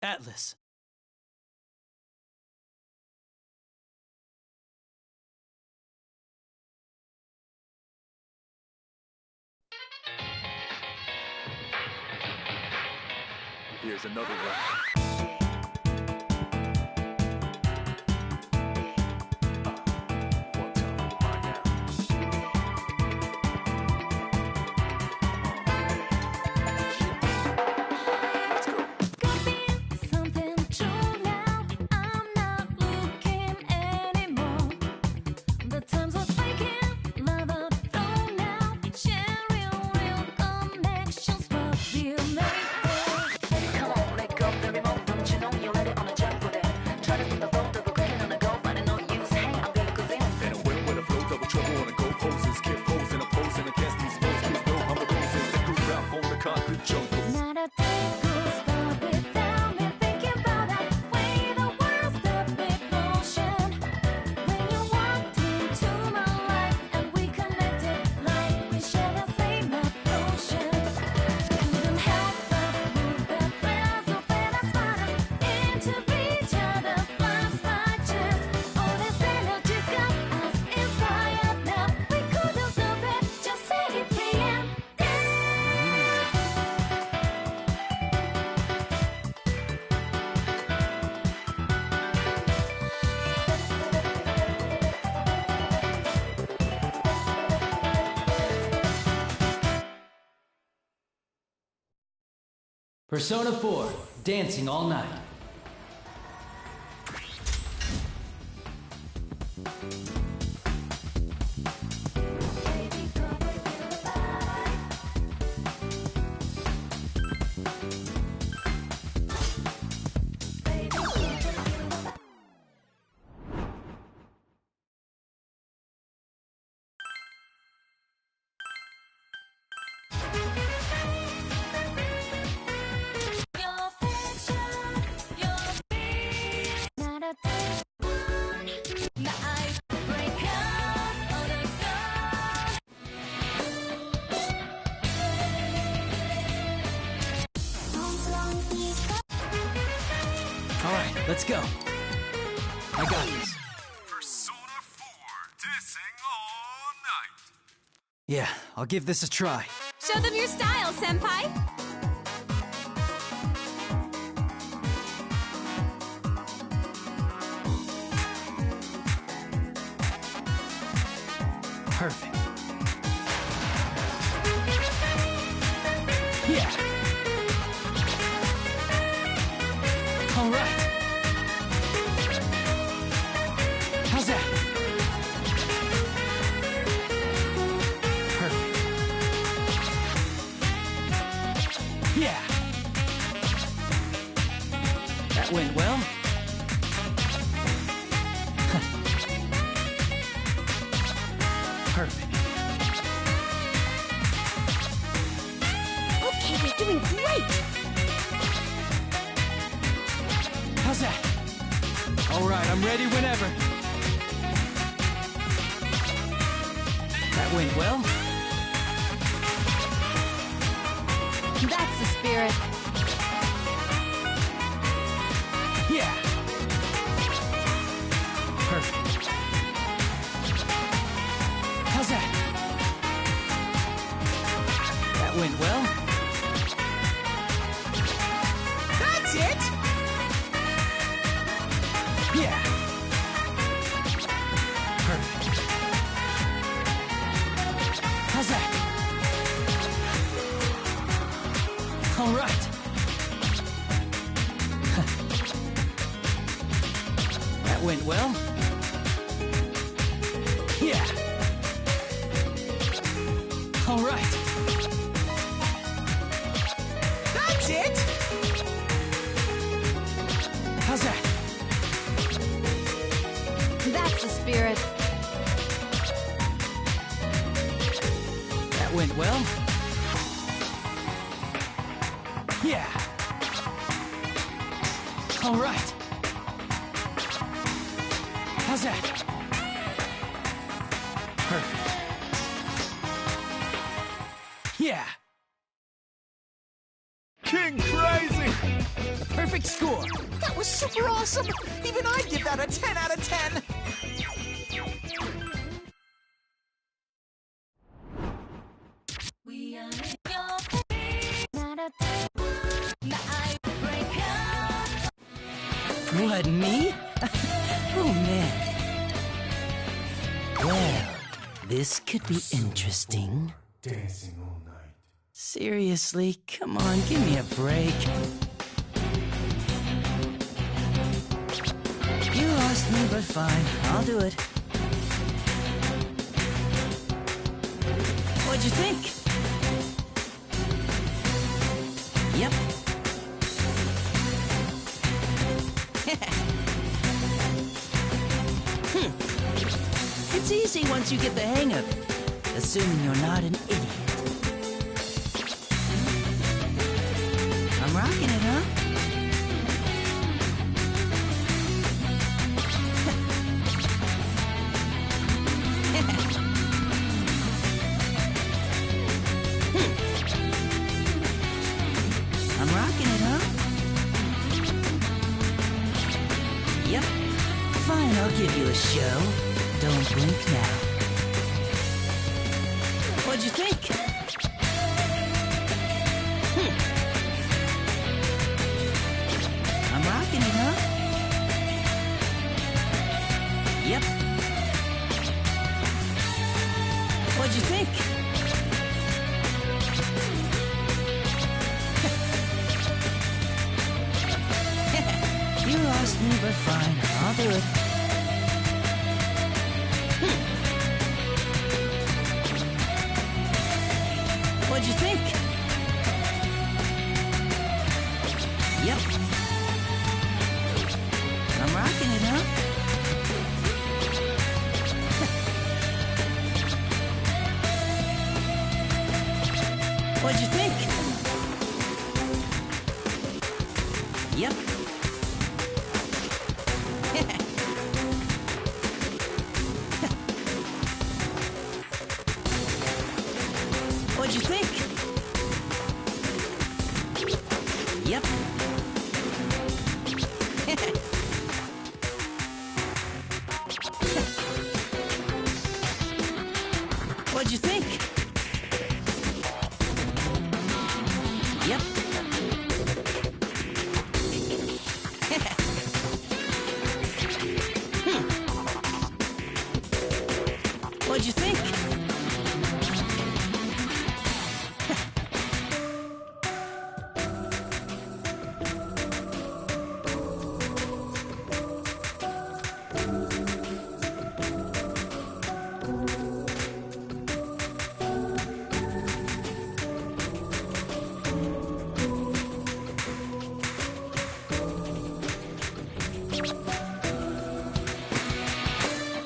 Atlas. Here's another one. Persona 4, dancing all night. Let's go. I got this. Persona 4, dissing all night. Yeah, I'll give this a try. Show them your style, senpai. Perfect. Yeah. All right. How's that? Perfect. Yeah. That went well. Perfect. Okay, you're doing great. How's that? All right, I'm ready whenever. That went well. That's the spirit. Yeah. Perfect. How's that? That went well. That's it! Yeah. Perfect. How's that? All right. That went well. Yeah. All right. That's it. How's that? That's the spirit. That went well. Yeah. All right. How's How's that? Perfect. Yeah. King Crazy! A perfect score. That was super awesome! Even I give that a 10 out of 10! What, me? Oh, man. Well, this could be interesting. Dancing all night. Seriously, come on, give me a break. You lost me, but fine, I'll do it. What'd you think? Yep. It's easy once you get the hang of it, assuming you're not an idiot. I'm rocking it, huh? I'm rocking it, huh? Yep. Fine, I'll give you a show. Don't blink now. What'd you think? I'm rocking it, huh? Yep. What'd you think? You lost me, but fine, I'll do it. What'd you think? Yep. I'm rocking it, huh? What'd you think? Yep. What'd you think? Yep. What'd you think? Yep. What'd you think?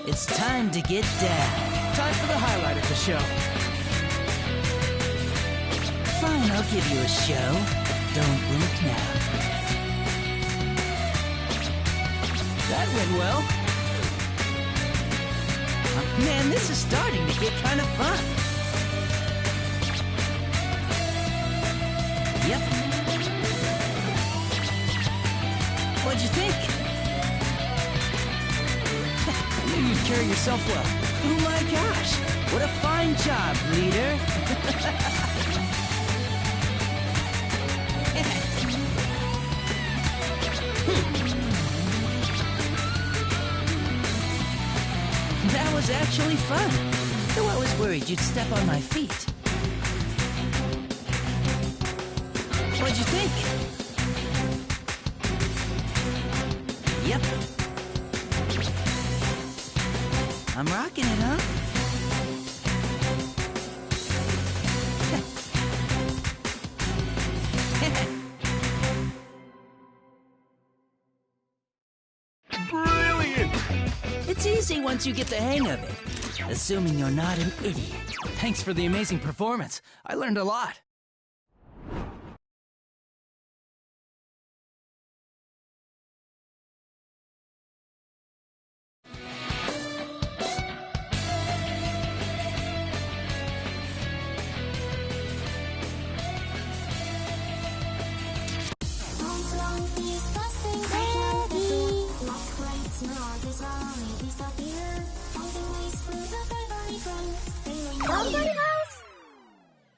It's time to get down. Time for the highlight of the show. Fine, I'll give you a show. Don't blink now. That went well. Man, this is starting to get kind of fun. Yep. What'd you think? You carry yourself well. Oh my gosh, what a fine job, leader. That was actually fun, though I was worried you'd step on my feet. What'd you think? Yep. I'm rocking it, huh? Brilliant! It's easy once you get the hang of it, assuming you're not an idiot. Thanks for the amazing performance. I learned a lot.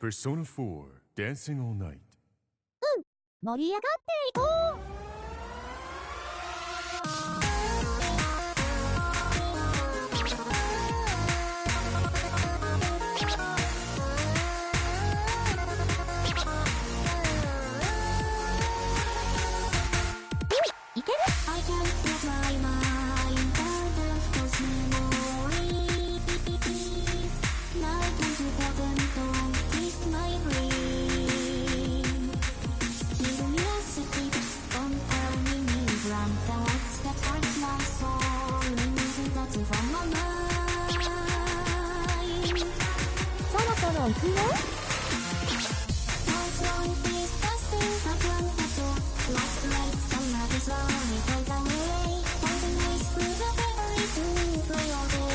Persona 4 Dancing All Night. 盛り上がっていこう。いける？ I can't get my mind out of those memories. Now I can't tell them don't keep my dream. Curiosity don't tell me from the words that hurt my soul. Removing that from my mind. そろそろ行くよ。Those long disgusting I want to do. Last night somebody slowly fade away. Finding ways through the memory to play all day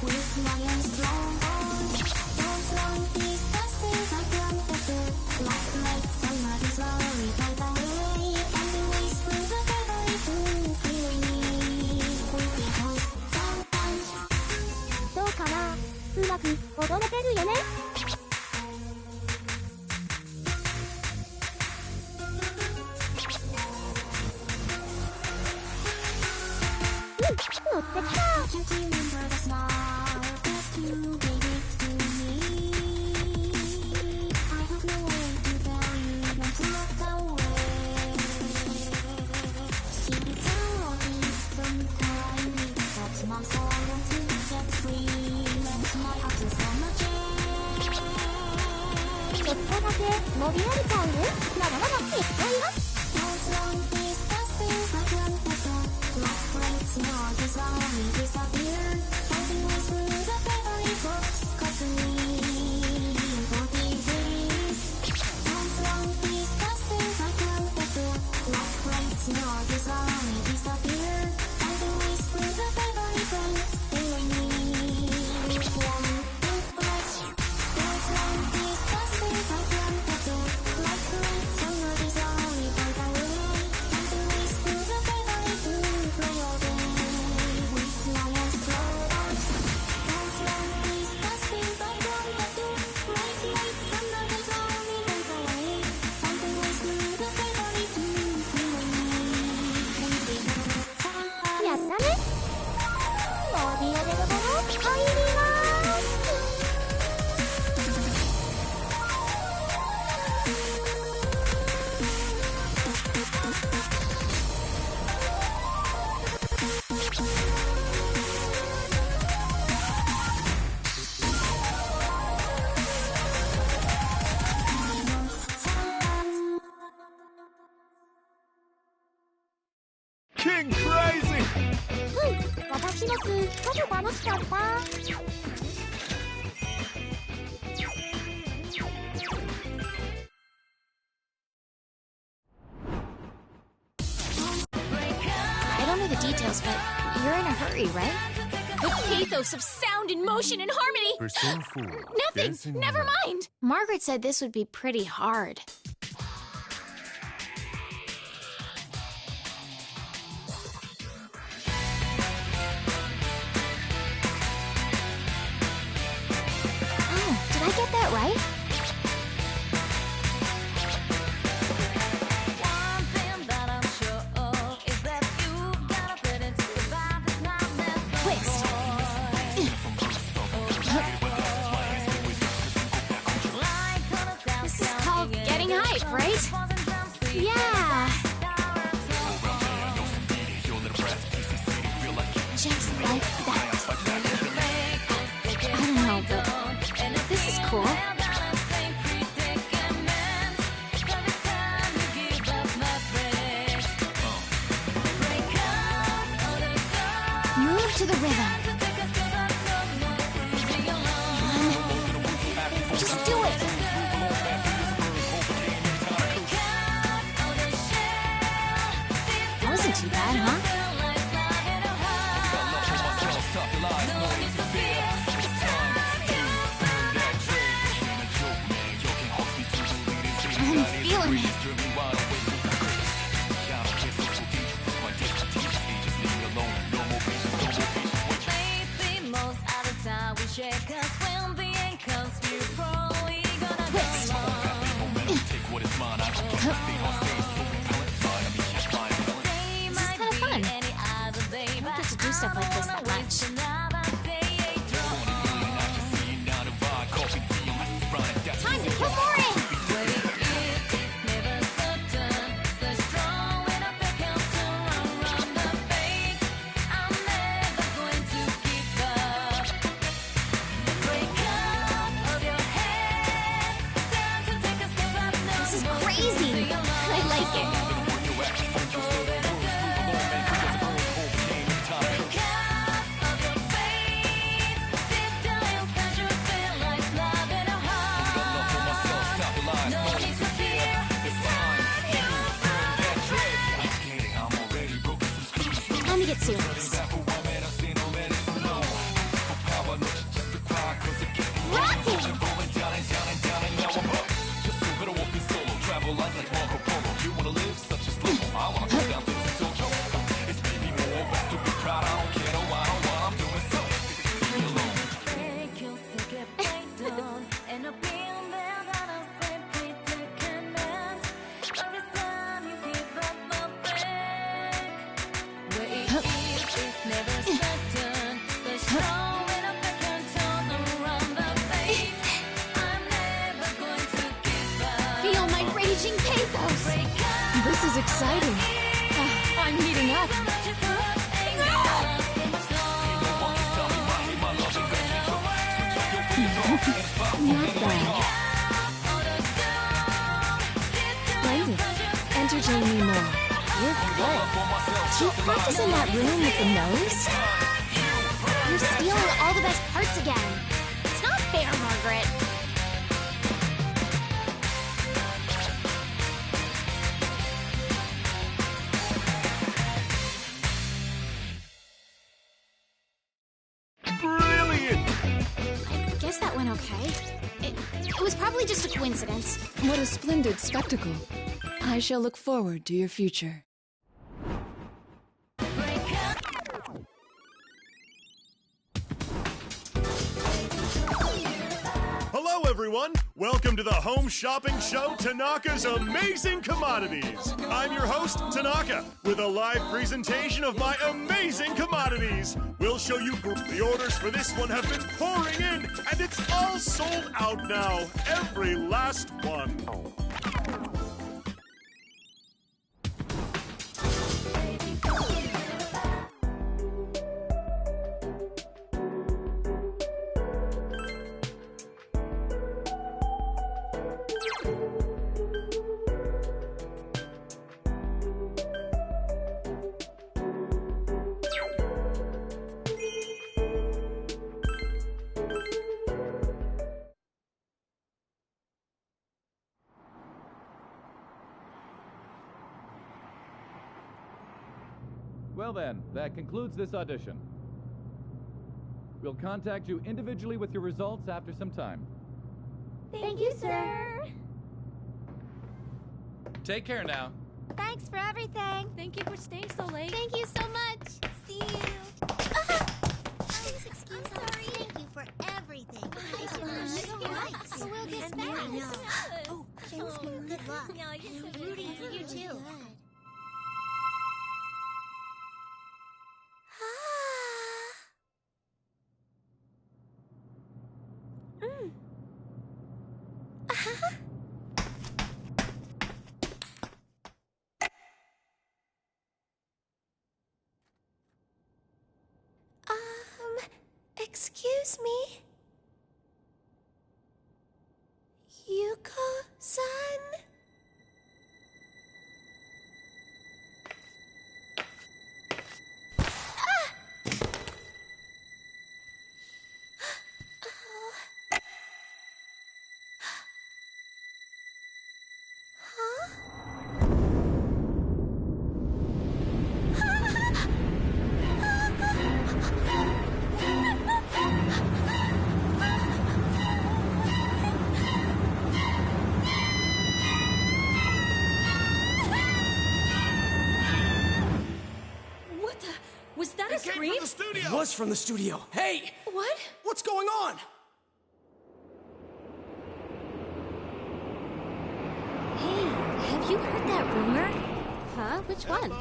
with my eyes closed. Those long disgusting I want to do. Last night somebody slowly fade away. Finding ways through the memory to play with the house sometimes. どうかな？うまく踊れてるよね？乗ってきた。Can't remember the smile that you gave it to me. I have no way to tell you not to look away. See the sound of it from crying me. That's my soul to get free. Let my heart to from a chain. ちょっとだけ伸びられちゃう？ならなら言っています。Those long disgusting I want to do. Lost friends, no, just slowly disappear. Finding ways through the memory books, causing me for disease. Those long disgusting I want to do. Lost friends, no, just slowly disappear. Finding ways through the memory books, filling me with one big rush. Those long disgusting I want to do. Lost friends, no, just slowly fade away. Finding ways through the memory to play all day with my eyes closed. Those long disgusting I want to do. Like lights under the slowly fade away. Finding ways through the memory to play with the house. やったね。盛り上げるもの入ります。King Crazy! 私もすっごく楽しかった。I don't know the details, but you're in a hurry, right? The pathos of sound and motion and harmony! Persona 4 Nothing! Dancing All Never Night. mind! Margaret said this would be pretty hard. Oh, did I get that right? One thing that I'm sure of is that you've got a pretty to survive this madness. Twist. This is called getting hype, right? Yeah. Just like that. I don't know, but this is cool. Move to the rhythm. Just do it. That wasn't too bad, huh? I'm feeling it. Maybe most of the time we shake us when the end comes, we're probably gonna to get serious. Rocking! Feel my raging pathos. This is exciting. I'm heating up. Not bad. Splendid. Entertain me more. You're good. Do you practice in that room with the nose? You're stealing all the best parts again. It's not fair, Margaret. Brilliant! I guess that went okay. It was probably just a coincidence. What a splendid spectacle. I shall look forward to your future. Hello, everyone! Welcome to the home shopping show, Tanaka's Amazing Commodities. I'm your host, Tanaka, with a live presentation of my amazing commodities. We'll show you the orders for this one have been pouring in, and it's all sold out now. Every last one. Well then, that concludes this audition. We'll contact you individually with your results after some time. Thank you, sir. Take care now. Thanks for everything. Thank you for staying so late. Thank you so much. See you. Please excuse us. sorry. Thank you for everything. So we'll get back. Oh, thanks, Mom. Good luck. I'm rooting for you, too. Excuse me? Yuko-san? Was that a scream? It was from the studio. Hey! What? What's going on? Hey, have you heard that rumor? Huh? Which one?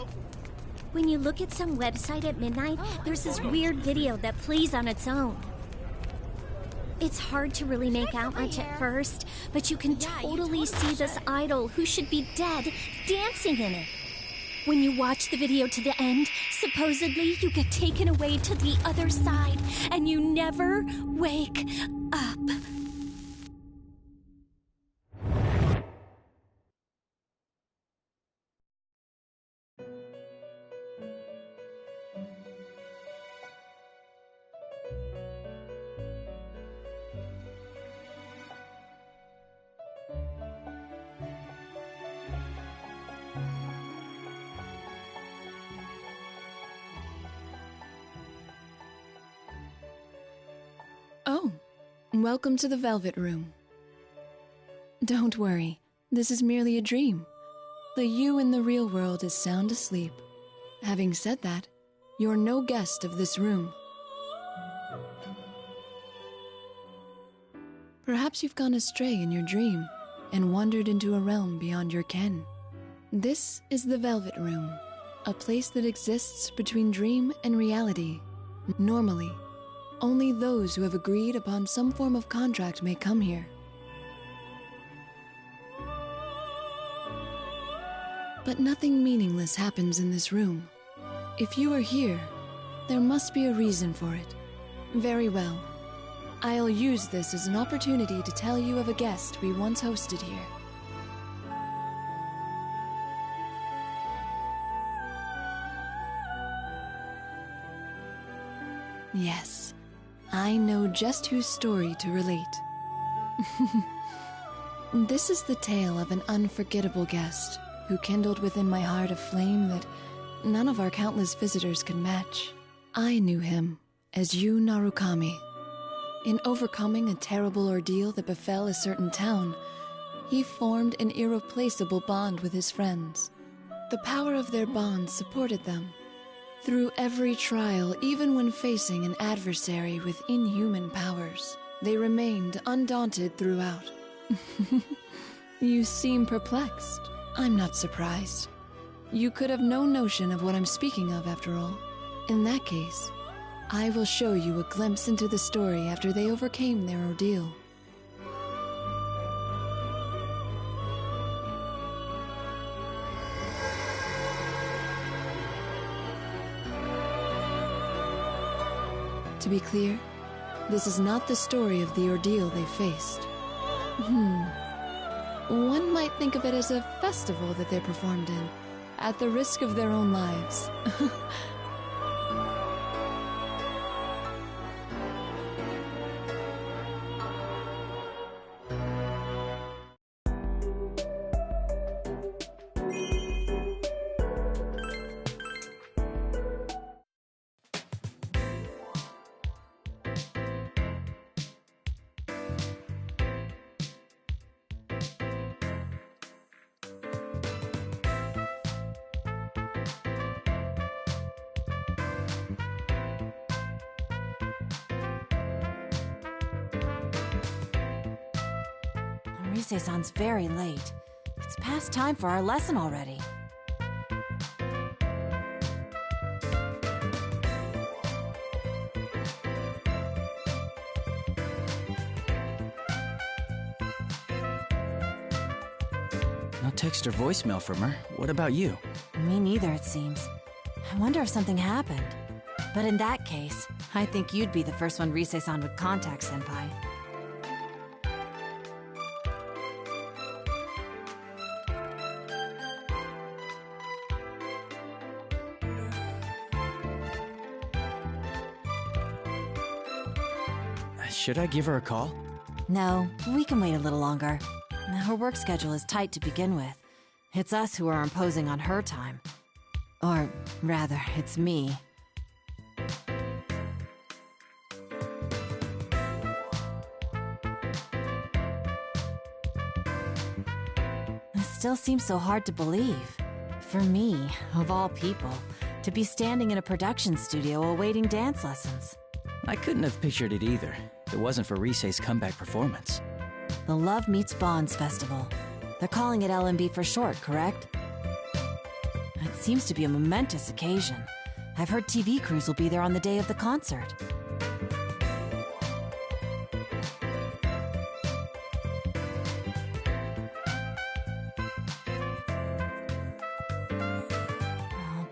When you look at some website at midnight, there's this weird video that plays on its own. It's hard to really make out much at first, but you can totally see this idol who should be dead dancing in it. When you watch the video to the end, supposedly you get taken away to the other side, and you never wake up. Welcome to the Velvet Room. Don't worry, this is merely a dream. The you in the real world is sound asleep. Having said that, you're no guest of this room. Perhaps you've gone astray in your dream and wandered into a realm beyond your ken. This is the Velvet Room, a place that exists between dream and reality. Normally, only those who have agreed upon some form of contract may come here. But nothing meaningless happens in this room. If you are here, there must be a reason for it. Very well. I'll use this as an opportunity to tell you of a guest we once hosted here. Yes, I know just whose story to relate. This is the tale of an unforgettable guest who kindled within my heart a flame that none of our countless visitors could match. I knew him as Yu Narukami. In overcoming a terrible ordeal that befell a certain town, he formed an irreplaceable bond with his friends. The power of their bond supported them. Through every trial, even when facing an adversary with inhuman powers, they remained undaunted throughout. You seem perplexed. I'm not surprised. You could have no notion of what I'm speaking of, after all. In that case, I will show you a glimpse into the story after they overcame their ordeal. To be clear, this is not the story of the ordeal they faced. One might think of it as a festival that they performed in, at the risk of their own lives. Rise-san's very late. It's past time for our lesson already. No text or voicemail from her. What about you? Me neither, it seems. I wonder if something happened. But in that case, I think you'd be the first one Rise-san would contact, Senpai. Should I give her a call? No, we can wait a little longer. Her work schedule is tight to begin with. It's us who are imposing on her time. Or, rather, it's me. It still seems so hard to believe. For me, of all people, to be standing in a production studio awaiting dance lessons. I couldn't have pictured it either. If it wasn't for Rise's comeback performance. The Love Meets Bonds Festival. They're calling it LMB for short, correct? It seems to be a momentous occasion. I've heard TV crews will be there on the day of the concert.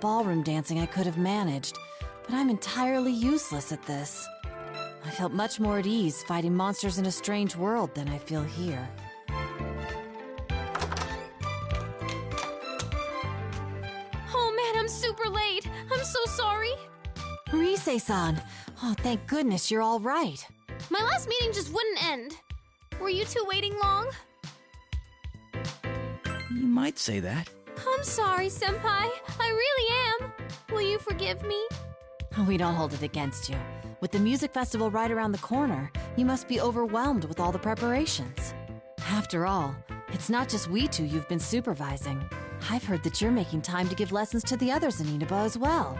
Ballroom dancing I could have managed, but I'm entirely useless at this. I felt much more at ease fighting monsters in a strange world than I feel here. Oh man, I'm super late. I'm so sorry. Rise-san! Oh, thank goodness you're all right. My last meeting just wouldn't end. Were you two waiting long? You might say that. I'm sorry, Senpai. I really am. Will you forgive me? We don't hold it against you. With the music festival right around the corner, you must be overwhelmed with all the preparations. After all, it's not just we two you've been supervising. I've heard that you're making time to give lessons to the others in Inaba as well.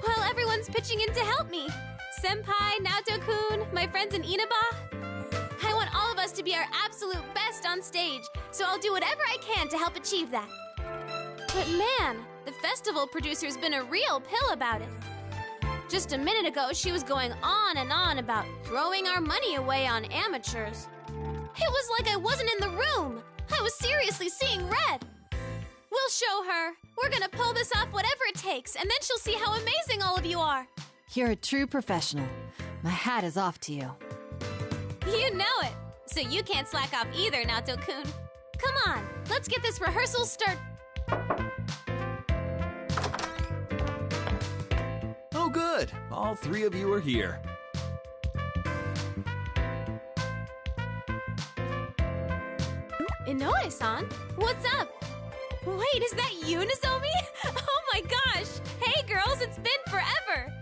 Well, everyone's pitching in to help me. Senpai, Naoto-kun, my friends in Inaba. I want all of us to be our absolute best on stage, so I'll do whatever I can to help achieve that. But man, the festival producer's been a real pill about it. Just a minute ago, she was going on and on about throwing our money away on amateurs. It was like I wasn't in the room. I was seriously seeing red. We'll show her. We're gonna pull this off whatever it takes, and then she'll see how amazing all of you are. You're a true professional. My hat is off to you. You know it. So you can't slack off either, Naoto-kun. Come on, let's get this rehearsal start. Oh, good. All three of you are here. Inoue-san, what's up? Wait, is that you, Nozomi? Oh my gosh! Hey girls, it's been forever!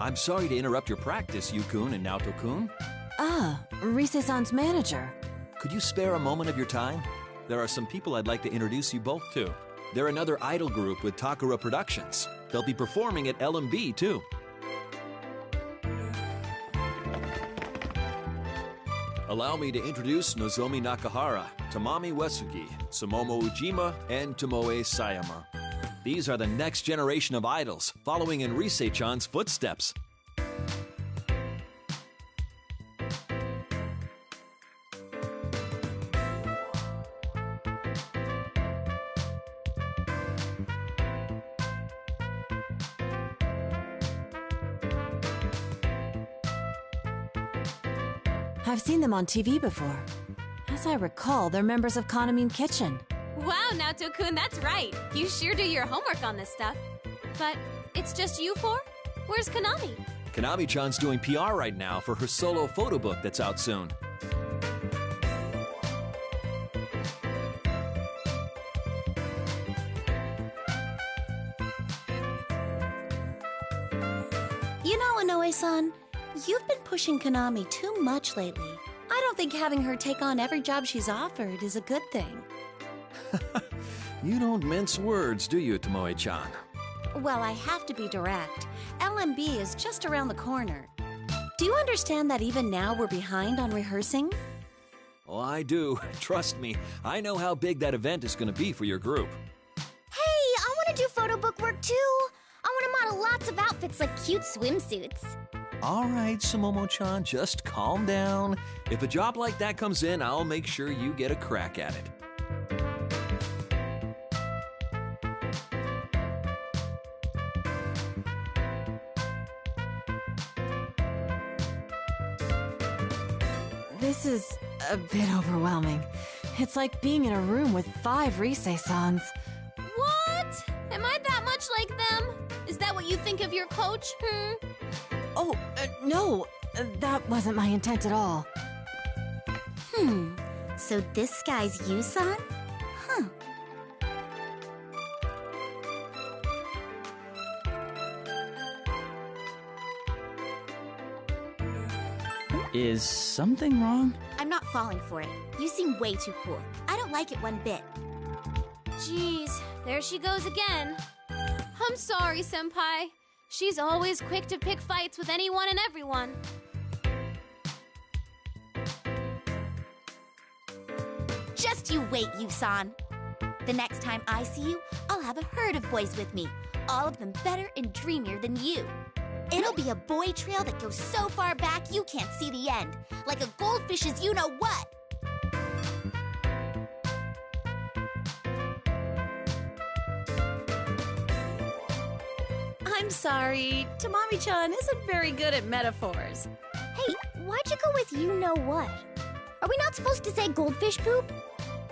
I'm sorry to interrupt your practice, Yu-kun and Naoto-kun. Ah, Rise-san's manager. Could you spare a moment of your time? There are some people I'd like to introduce you both to. They're another idol group with Takara Productions. They'll be performing at LMB, too. Allow me to introduce Nozomi Nakahara, Tamami Uesugi, Sumomo Ujima, and Tomoe Sayama. These are the next generation of idols, following in Rise-chan's footsteps. I've seen them on TV before. As I recall, they're members of Kanamin Kitchen. Wow, Naoto-kun, that's right. You sure do your homework on this stuff. But it's just you four? Where's Konami? Konami-chan's doing PR right now for her solo photo book that's out soon. You know, Inoue-san, you've been pushing Konami too much lately. I don't think having her take on every job she's offered is a good thing. You don't mince words, do you, Tomoe-chan? Well, I have to be direct. LMB is just around the corner. Do you understand that even now we're behind on rehearsing? Oh, I do. Trust me, I know how big that event is going to be for your group. Hey, I want to do photo book work too. I want to model lots of outfits like cute swimsuits. All right, Sumomo-chan, just calm down. If a job like that comes in, I'll make sure you get a crack at it. This is a bit overwhelming. It's like being in a room with 5 Rise-sans. What? Am I that much like them? Is that what you think of your coach, Oh, no. That wasn't my intent at all. So this guy's Yu-san? Huh. Is something wrong? I'm not falling for it. You seem way too cool. I don't like it one bit. Jeez, there she goes again. I'm sorry, Senpai. She's always quick to pick fights with anyone and everyone. Just you wait, Yu-san. The next time I see you, I'll have a herd of boys with me. All of them better and dreamier than you. It'll be a boy trail that goes so far back you can't see the end. Like a goldfish's you-know-what. I'm sorry, Tamami-chan isn't very good at metaphors. Hey, why'd you go with you-know-what? Are we not supposed to say goldfish poop?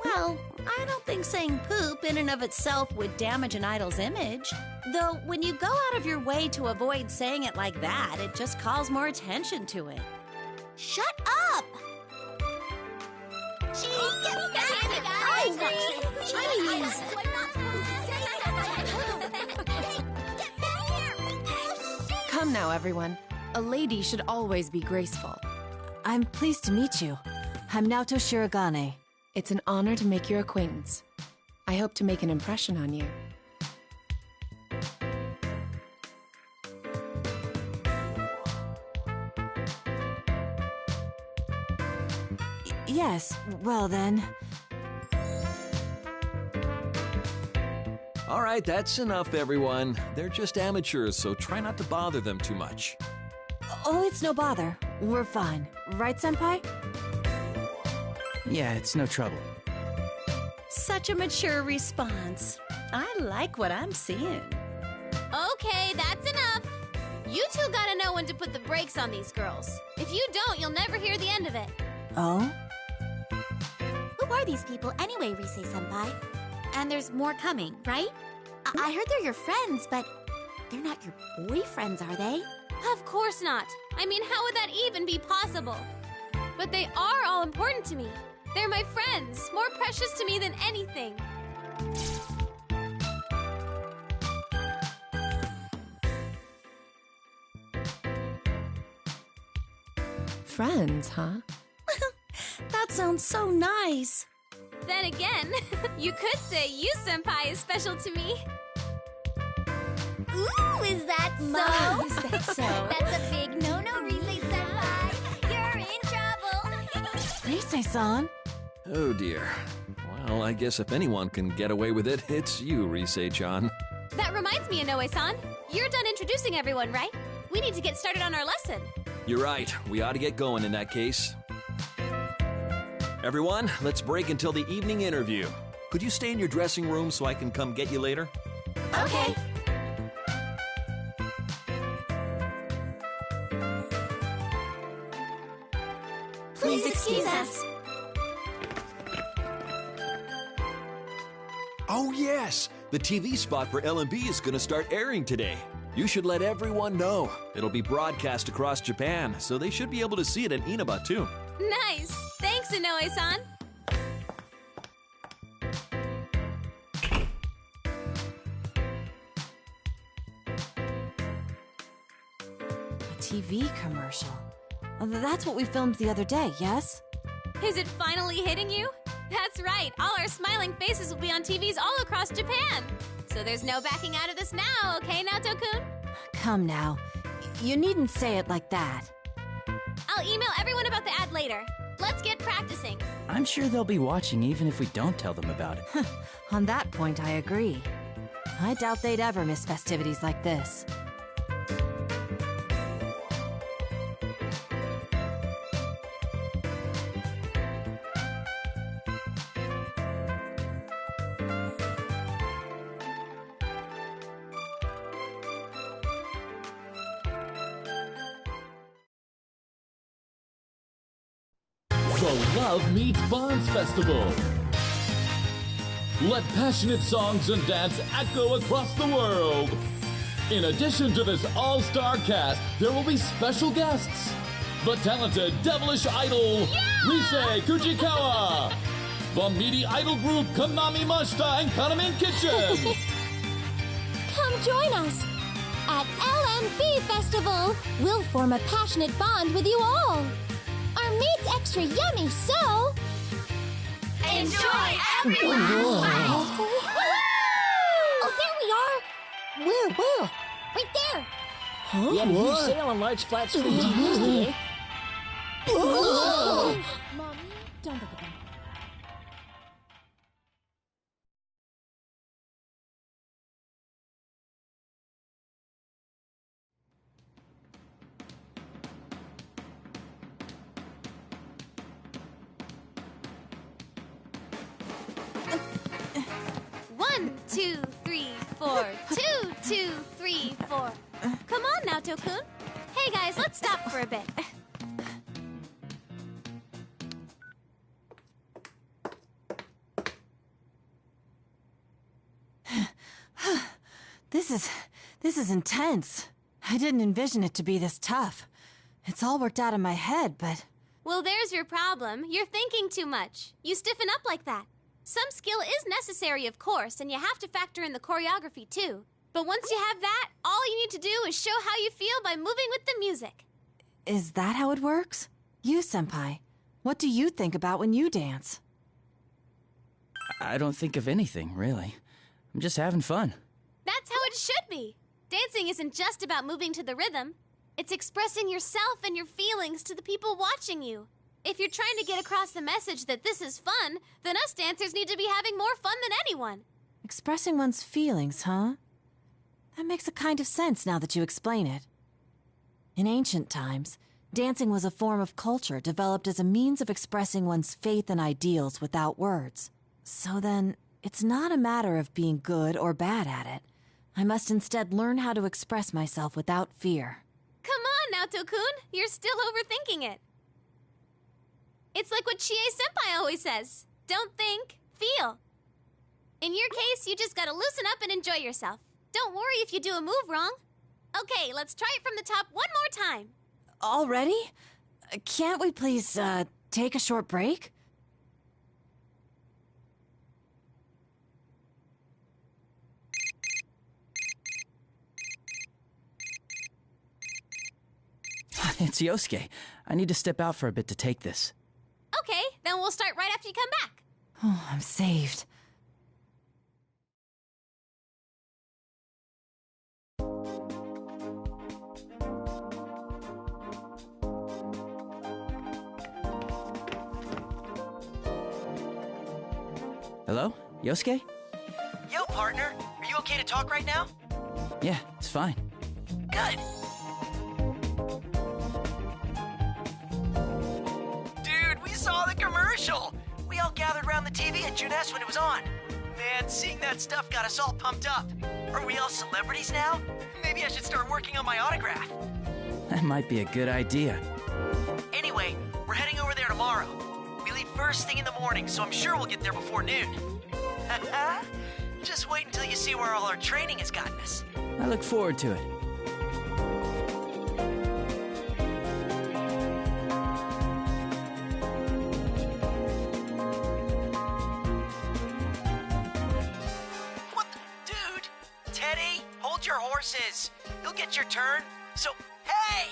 Well, I don't think saying poop in and of itself would damage an idol's image. Though, when you go out of your way to avoid saying it like that, it just calls more attention to it. Shut up! Jeez, get back! Come now, everyone. A lady should always be graceful. I'm pleased to meet you. I'm Naoto Shirogane. It's an honor to make your acquaintance. I hope to make an impression on you. Yes, well then. All right, that's enough, everyone. They're just amateurs, so try not to bother them too much. Oh, it's no bother. We're fine. Right, Senpai? Yeah, it's no trouble. Such a mature response. I like what I'm seeing. Okay, that's enough. You two gotta know when to put the brakes on these girls. If you don't, you'll never hear the end of it. Oh? Who are these people anyway, Rise-senpai? And there's more coming, right? I heard they're your friends, but they're not your boyfriends, are they? Of course not. I mean, how would that even be possible? But they are all important to me. They're my friends, more precious to me than anything. Friends, huh? That sounds so nice. Then again, you could say you, Senpai, is special to me. Ooh, is that so? Mom, is that so? That's a big no-no, Rise-senpai. You're in trouble. Rise-san? Oh dear. Well, I guess if anyone can get away with it, it's you, Rise-chan. That reminds me, Inoue-san. You're done introducing everyone, right? We need to get started on our lesson. You're right. We ought to get going in that case. Everyone, let's break until the evening interview. Could you stay in your dressing room so I can come get you later? Okay. Please excuse us. Oh, yes! The TV spot for LMB is going to start airing today. You should let everyone know. It'll be broadcast across Japan, so they should be able to see it in Inaba, too. Nice! Thanks, Inoue-san. A TV commercial. That's what we filmed the other day, yes? Is it finally hitting you? That's right, all our smiling faces will be on TVs all across Japan. So there's no backing out of this now, okay, Naoto-kun? Come now. You needn't say it like that. I'll email everyone about the ad later. Let's get practicing. I'm sure they'll be watching even if we don't tell them about it. On that point, I agree. I doubt they'd ever miss festivities like this. The Love Meets Bonds Festival. Let passionate songs and dance echo across the world. In addition to this all-star cast, there will be special guests. The talented devilish idol, Rise Kujikawa. The meaty idol group, Konami Mashita and Kanamin Kitchen. Come join us at LMB Festival. We'll form a passionate bond with you all. Our meat's extra yummy, so Enjoy everyone! Oh, there we are! Where? Right there! Huh? We have a huge sale on large flat screen TVs today. Mommy, don't look at them. One, 2, 3, 4. 2, 2, 3, 4. Come on, Naoto-kun. Hey guys, let's stop for a bit. This is intense. I didn't envision it to be this tough. It's all worked out in my head, but... Well, there's your problem. You're thinking too much. You stiffen up like that. Some skill is necessary, of course, and you have to factor in the choreography, too. But once you have that, all you need to do is show how you feel by moving with the music. Is that how it works? You, Senpai, what do you think about when you dance? I don't think of anything, really. I'm just having fun. That's how it should be. Dancing isn't just about moving to the rhythm. It's expressing yourself and your feelings to the people watching you. If you're trying to get across the message that this is fun, then us dancers need to be having more fun than anyone. Expressing one's feelings, huh? That makes a kind of sense now that you explain it. In ancient times, dancing was a form of culture developed as a means of expressing one's faith and ideals without words. So then, it's not a matter of being good or bad at it. I must instead learn how to express myself without fear. Come on, Naoto-kun. You're still overthinking it. It's like what Chie-senpai always says. Don't think, feel. In your case, you just gotta loosen up and enjoy yourself. Don't worry if you do a move wrong. Okay, let's try it from the top one more time. Already? Can't we please, take a short break? It's Yosuke. I need to step out for a bit to take this. Okay, then we'll start right after you come back. Oh, I'm saved. Hello? Yosuke? Yo, partner. Are you okay to talk right now? Yeah, it's fine. Good. Dude, we saw the commercial. We all gathered around the TV at Junes when it was on. Man, seeing that stuff got us all pumped up. Are we all celebrities now? Maybe I should start working on my autograph. That might be a good idea. Anyway, we're heading over there tomorrow. We leave first thing in the morning, so I'm sure we'll get there before noon. Just wait until you see where all our training has gotten us. I look forward to it. What the... Dude! Teddy, hold your horses. You'll get your turn. So, hey!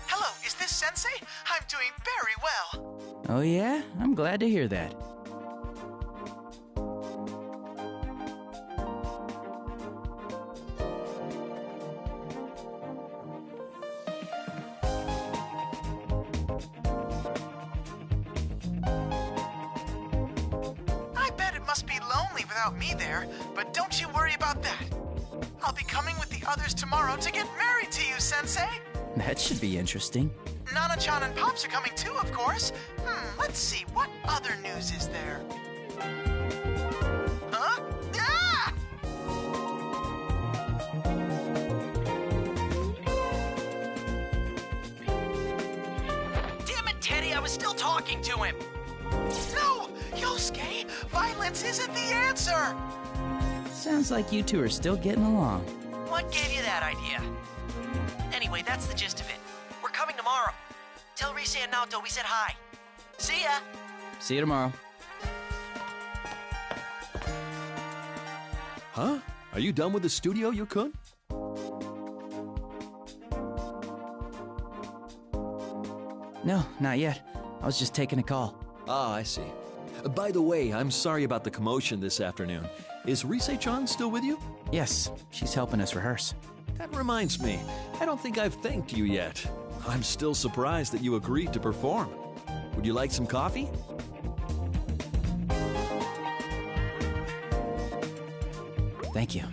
Hello, is this Sensei? I'm doing very well. Oh yeah? I'm glad to hear that. I bet it must be lonely without me there, but don't you worry about that. I'll be coming with the others tomorrow to get married to you, Sensei. That should be interesting. Nana-chan and Pops are coming too, of course. Let's see, what other news is there? Huh? Ah! Damn it, Teddy, I was still talking to him. No! Yosuke, violence isn't the answer! Sounds like you two are still getting along. What gave you that idea? Anyway, that's the gist of it. We're coming tomorrow. Tell Rise and Naoto we said hi. See ya! See you tomorrow. Huh? Are you done with the studio, Yukun? No, not yet. I was just taking a call. Ah, I see. By the way, I'm sorry about the commotion this afternoon. Is Rise-chan still with you? Yes, she's helping us rehearse. That reminds me, I don't think I've thanked you yet. I'm still surprised that you agreed to perform. Would you like some coffee? Thank you.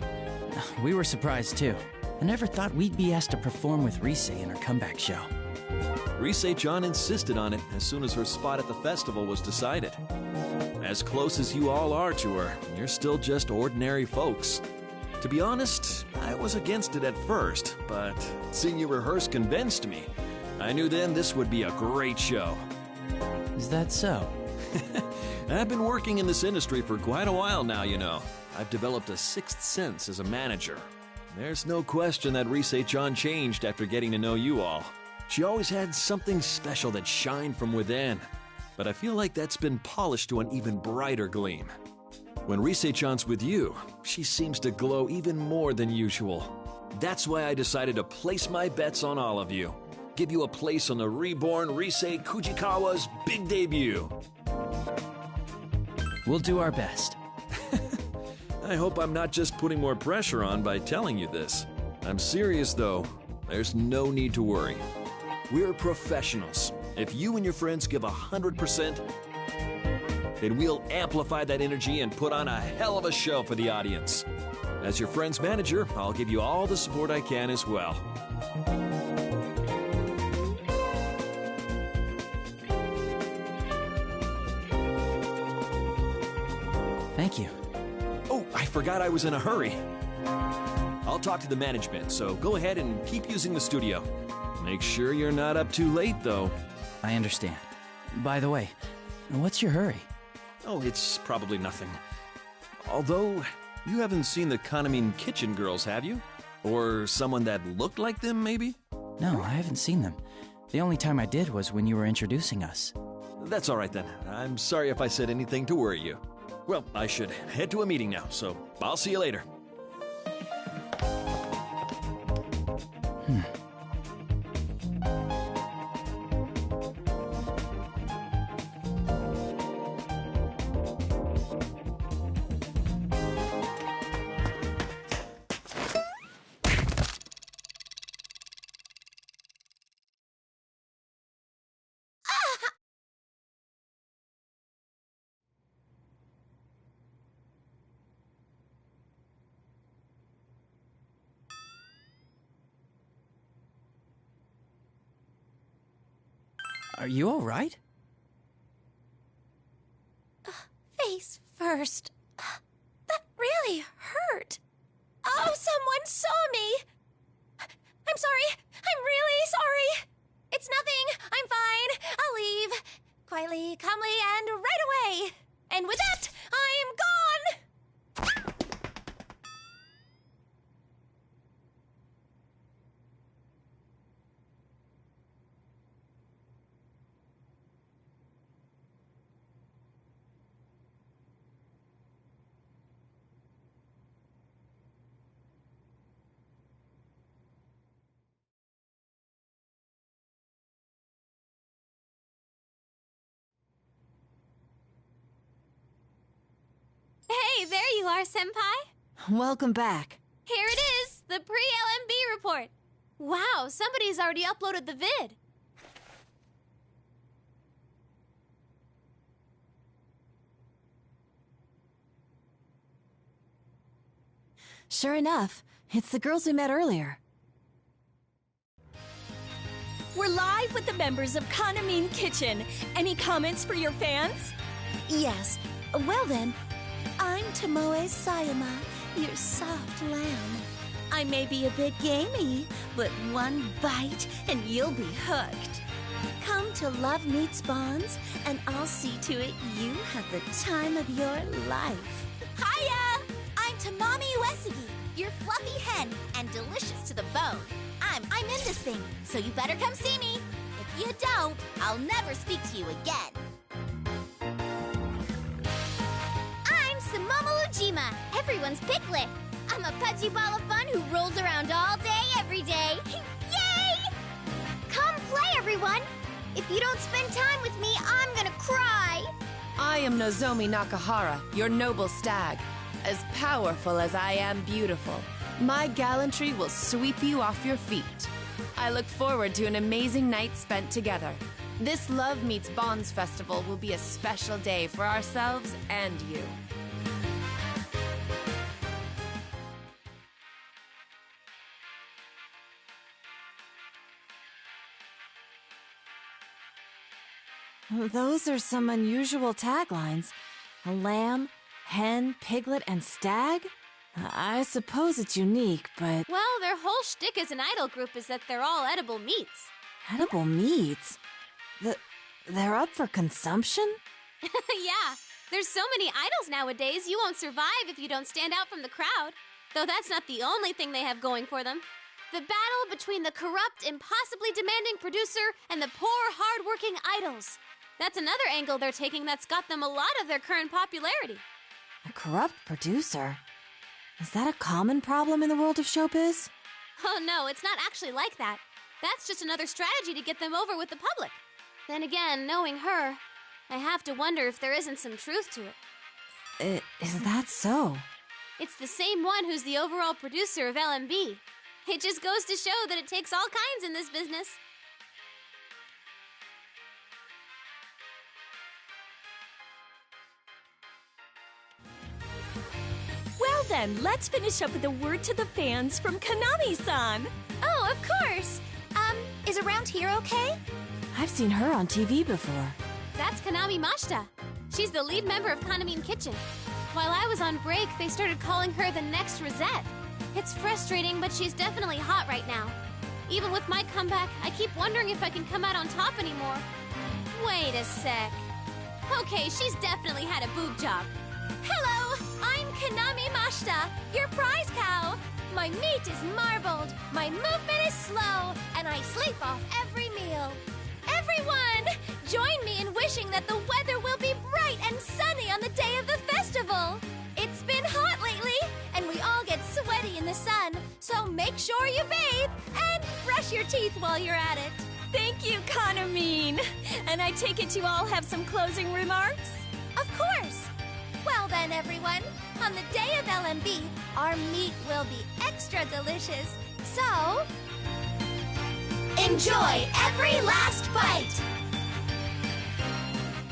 We were surprised too. I never thought we'd be asked to perform with Rise in her comeback show. Rise-chan insisted on it as soon as her spot at the festival was decided. As close as you all are to her, you're still just ordinary folks. To be honest, I was against it at first, but seeing you rehearse convinced me. I knew then this would be a great show. Is that so? I've been working in this industry for quite a while now, you know. I've developed a sixth sense as a manager. There's no question that Rise-chan changed after getting to know you all. She always had something special that shined from within. But I feel like that's been polished to an even brighter gleam. When Rise-chan's with you, she seems to glow even more than usual. That's why I decided to place my bets on all of you. Give you a place on the reborn Rise Kujikawa's big debut. We'll do our best. I hope I'm not just putting more pressure on by telling you this. I'm serious though. There's no need to worry. We're professionals. If you and your friends give 100%, then we'll amplify that energy and put on a hell of a show for the audience. As your friend's manager, I'll give you all the support I can as well. Thank you. Oh, I forgot I was in a hurry. I'll talk to the management, so go ahead and keep using the studio. Make sure you're not up too late, though. I understand. By the way, what's your hurry? Oh, it's probably nothing. Although, you haven't seen the Kanamin Kitchen girls, have you? Or someone that looked like them, maybe? No, I haven't seen them. The only time I did was when you were introducing us. That's all right then. I'm sorry if I said anything to worry you. Well, I should head to a meeting now, so I'll see you later. Are you all right? Face first. That really hurt. Oh, someone saw me. I'm sorry. I'm really sorry. It's nothing. I'm fine. I'll leave. Quietly, calmly, and right away. And with that, I am gone. Hey, there you are, Senpai. Welcome back. Here it is, the pre-LMB report. Wow, somebody's already uploaded the vid. Sure enough, it's the girls we met earlier. We're live with the members of Kanamin Kitchen. Any comments for your fans? Yes. Well then, I'm Tomoe Sayama, your soft lamb. I may be a bit gamey, but one bite and you'll be hooked. Come to Love Meets Bonds, and I'll see to it you have the time of your life. Hiya! I'm Tamami Uesugi, your fluffy hen, and delicious to the bone. I'm in this thing, so you better come see me. If you don't, I'll never speak to you again. I'm Sumomo Ujima, everyone's piglet. I'm a pudgy ball of fun who rolls around all day, every day. Yay! Come play, everyone. If you don't spend time with me, I'm gonna cry. I am Nozomi Nakahara, your noble stag. As powerful as I am beautiful, my gallantry will sweep you off your feet. I look forward to an amazing night spent together. This Love Meets Bonds festival will be a special day for ourselves and you. Those are some unusual taglines. A lamb, hen, piglet, and stag? I suppose it's unique, but... Well, their whole shtick as an idol group is that they're all edible meats. Edible meats? They're up for consumption? Yeah, There's so many idols nowadays, you won't survive if you don't stand out from the crowd. Though that's not the only thing they have going for them. The battle between the corrupt, impossibly demanding producer and the poor, hard-working idols. That's another angle they're taking that's got them a lot of their current popularity. A corrupt producer? Is that a common problem in the world of showbiz? Oh no, it's not actually like that. That's just another strategy to get them over with the public. Then again, knowing her, I have to wonder if there isn't some truth to it. Is that so? It's the same one who's the overall producer of LMB. It just goes to show that it takes all kinds in this business. Well then, let's finish up with a word to the fans from Konami-san. Oh, of course. Is around here okay? I've seen her on TV before. That's Konami Mashita. She's the lead member of Kanamine Kitchen. While I was on break, they started calling her the next Rosette. It's frustrating, but she's definitely hot right now. Even with my comeback, I keep wondering if I can come out on top anymore. Wait a sec. Okay, she's definitely had a boob job. Hello, I'm Konami Mashita, your prize cow. My meat is marbled, my movement is slow, and I sleep off every meal. Everyone, join me in wishing that the weather will be bright and sunny on the day of the festival. It's been hot lately, and we all get sweaty in the sun, so make sure you bathe and brush your teeth while you're at it. Thank you, Kanamine. And I take it you all have some closing remarks? Of course. Well then, everyone, on the day of LMB, our meat will be extra delicious. So, enjoy every last bite!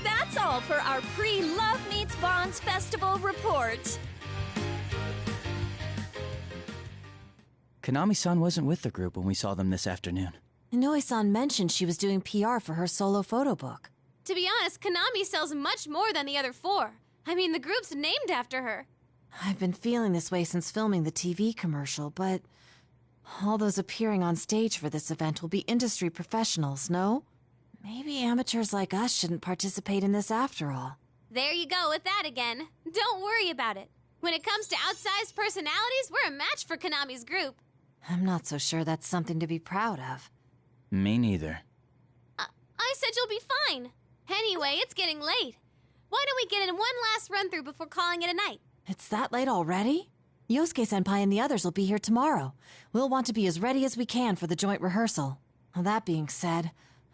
That's all for our pre-Love Meets Bonds Festival report. Konami-san wasn't with the group when we saw them this afternoon. Inoue-san mentioned she was doing PR for her solo photo book. To be honest, Konami sells much more than the other four. I mean, the group's named after her. I've been feeling this way since filming the TV commercial, but all those appearing on stage for this event will be industry professionals, no? Maybe amateurs like us shouldn't participate in this after all. There you go with that again. Don't worry about it. When it comes to outsized personalities, we're a match for Konami's group. I'm not so sure that's something to be proud of. Me neither. I said you'll be fine. Anyway, it's getting late. Why don't we get in one last run-through before calling it a night? It's that late already? Yosuke-senpai and the others will be here tomorrow. We'll want to be as ready as we can for the joint rehearsal. Well, that being said,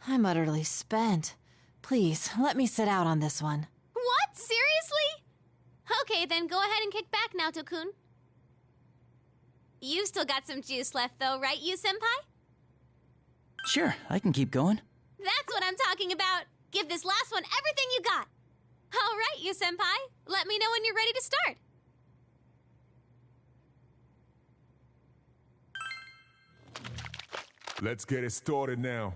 I'm utterly spent. Please, let me sit out on this one. What? Seriously? Okay, then go ahead and kick back, Naoto-kun. You've still got some juice left, though, right, you-senpai? Sure, I can keep going. That's what I'm talking about. Give this last one everything you got. All right, you-senpai. Let me know when you're ready to start. Let's get it started now.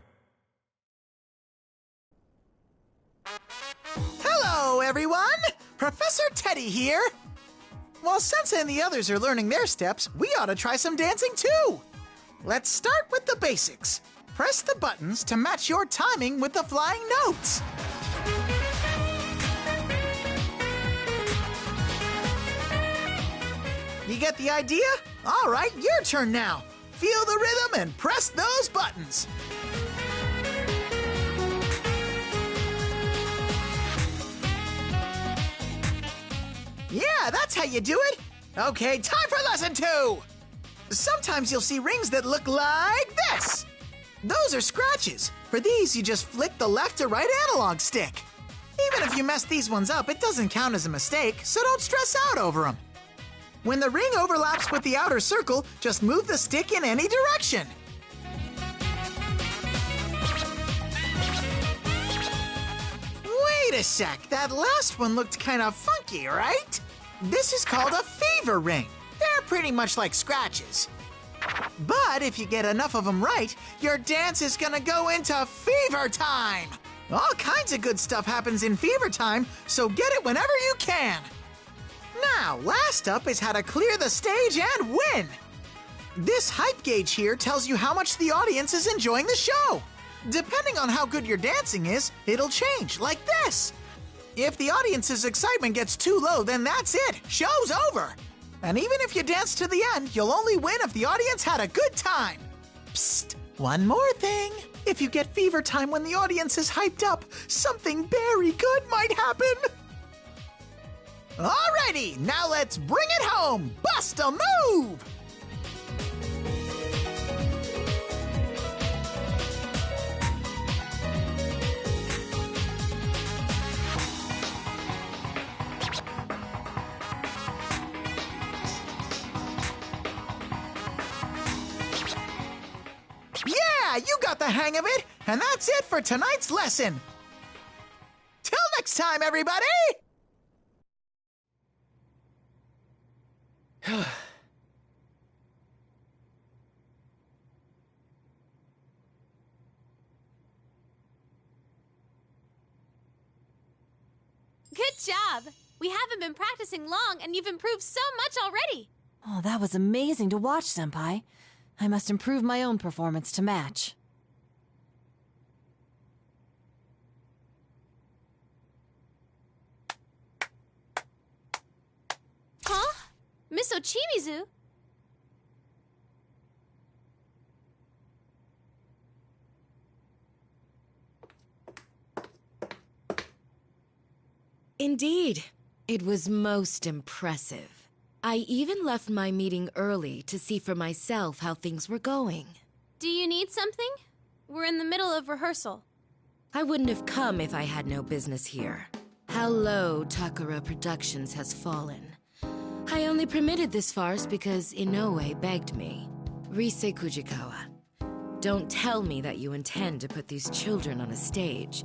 Hello, everyone! Professor Teddy here. While Sensei and the others are learning their steps, we ought to try some dancing too. Let's start with the basics. Press the buttons to match your timing with the flying notes. You get the idea? All right, your turn now. Feel the rhythm and press those buttons. Yeah, that's how you do it. Okay, time for lesson 2. Sometimes you'll see rings that look like this. Those are scratches. For these, you just flick the left to right analog stick. Even if you mess these ones up, it doesn't count as a mistake, so don't stress out over them. When the ring overlaps with the outer circle, just move the stick in any direction. Wait a sec, that last one looked kind of funky, right? This is called a fever ring. They're pretty much like scratches. But if you get enough of them right, your dance is gonna go into fever time. All kinds of good stuff happens in fever time, so get it whenever you can. Now, last up is how to clear the stage and win. This hype gauge here tells you how much the audience is enjoying the show. Depending on how good your dancing is, it'll change, like this. If the audience's excitement gets too low, then that's it. Show's over. And even if you dance to the end, you'll only win if the audience had a good time. Psst, one more thing. If you get fever time when the audience is hyped up, something very good might happen. Alrighty, now let's bring it home. Bust a move! Yeah, you got the hang of it, and that's it for tonight's lesson. Till next time, everybody! Good job! We haven't been practicing long, and you've improved so much already! Oh, that was amazing to watch, Senpai. I must improve my own performance to match. Huh? Miss Ochimizu? Indeed, it was most impressive. I even left my meeting early to see for myself how things were going. Do you need something? We're in the middle of rehearsal. I wouldn't have come if I had no business here. How low Takara Productions has fallen. I only permitted this farce because Inoue begged me. Rise Kujikawa, don't tell me that you intend to put these children on a stage.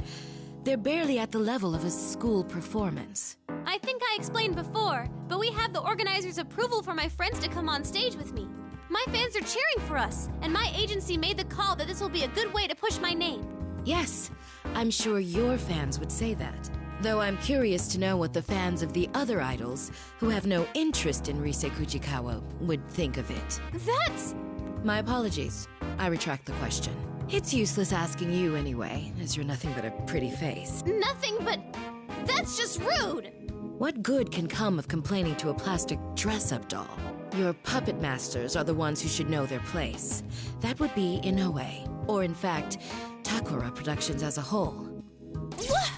They're barely at the level of a school performance. I think I explained before, but we have the organizer's approval for my friends to come on stage with me. My fans are cheering for us, and my agency made the call that this will be a good way to push my name. Yes, I'm sure your fans would say that. Though I'm curious to know what the fans of the other idols, who have no interest in Rise Kujikawa, would think of it. That's... My apologies. I retract the question. It's useless asking you anyway, as you're nothing but a pretty face. Nothing but... That's just rude! What good can come of complaining to a plastic dress-up doll? Your puppet masters are the ones who should know their place. That would be Inoue, or in fact, Takara Productions as a whole. What?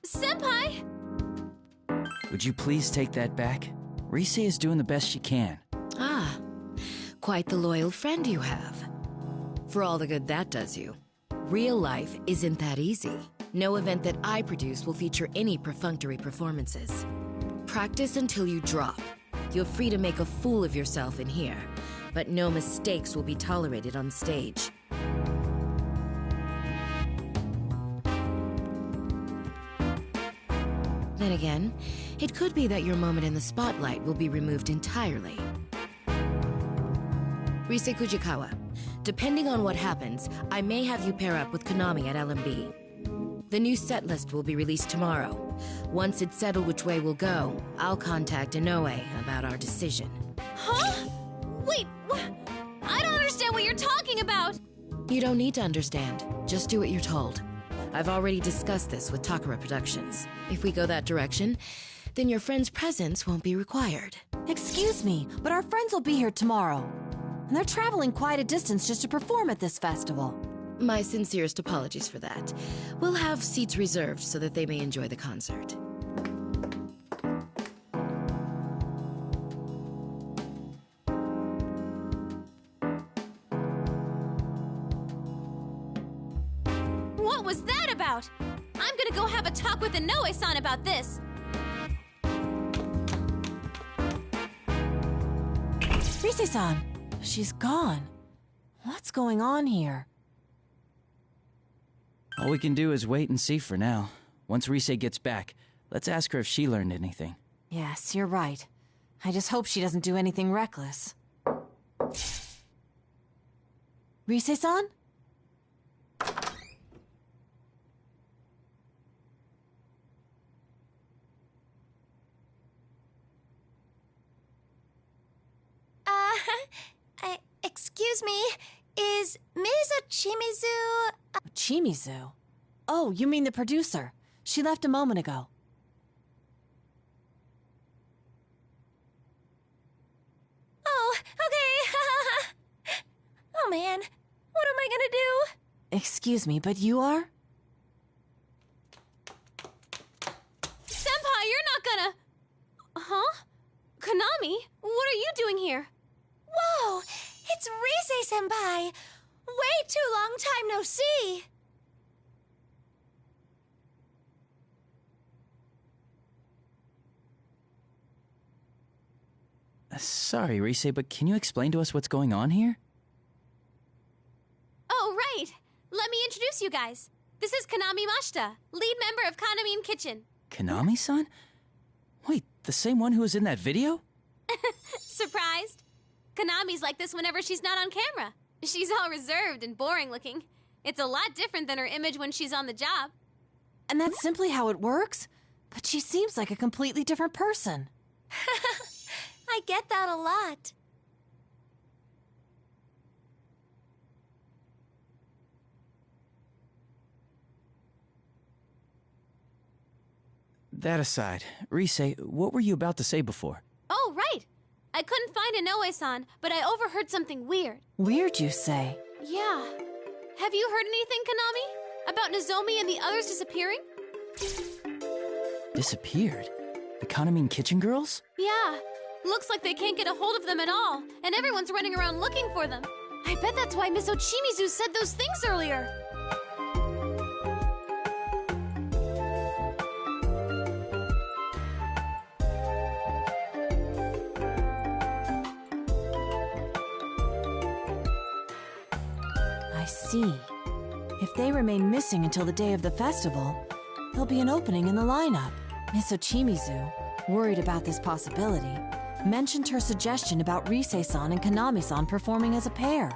Senpai! Would you please take that back? Rise is doing the best she can. Ah, quite the loyal friend you have. For all the good that does you. Real life isn't that easy. No event that I produce will feature any perfunctory performances. Practice until you drop. You're free to make a fool of yourself in here, but no mistakes will be tolerated on stage. Then again, it could be that your moment in the spotlight will be removed entirely. Rise Kujikawa, depending on what happens, I may have you pair up with Konami at LMB. The new set list will be released tomorrow. Once it's settled which way we'll go, I'll contact Inoue about our decision. Huh? Wait, what? I don't understand what you're talking about! You don't need to understand. Just do what you're told. I've already discussed this with Takara Productions. If we go that direction, then your friend's presence won't be required. Excuse me, but our friends will be here tomorrow. And they're traveling quite a distance just to perform at this festival. My sincerest apologies for that. We'll have seats reserved so that they may enjoy the concert. What was that about? I'm gonna go have a talk with Inoue-san about this. Rise-san, she's gone. What's going on here? All we can do is wait and see for now. Once Rise gets back, let's ask her if she learned anything. Yes, you're right. I just hope she doesn't do anything reckless. Rise-san? Excuse me, is Ms. Ochimizu... Chimizu? Oh, you mean the producer. She left a moment ago. Oh, okay. Oh man, what am I gonna do? Excuse me, but you are? Senpai, you're not gonna... Huh? Konami, what are you doing here? Whoa, it's Rise-senpai. Way too long time no see. Sorry, Rise, but can you explain to us what's going on here? Oh, right. Let me introduce you guys. This is Konami Mashita, lead member of Kanami Kitchen. Konami-san? Wait, the same one who was in that video? Surprised? Konami's like this whenever she's not on camera. She's all reserved and boring looking. It's a lot different than her image when she's on the job. And that's simply how it works? But she seems like a completely different person. I get that a lot. That aside, Rise, what were you about to say before? Oh, right. I couldn't find Inoue-san, but I overheard something weird. Weird, you say? Yeah. Have you heard anything, Konami? About Nozomi and the others disappearing? Disappeared? The Kanami Kitchen girls? Yeah. Looks like they can't get a hold of them at all, and everyone's running around looking for them. I bet that's why Miss Ochimizu said those things earlier. I see. If they remain missing until the day of the festival, there'll be an opening in the lineup. Miss Ochimizu, worried about this possibility, mentioned her suggestion about Rise-san and Konami-san performing as a pair.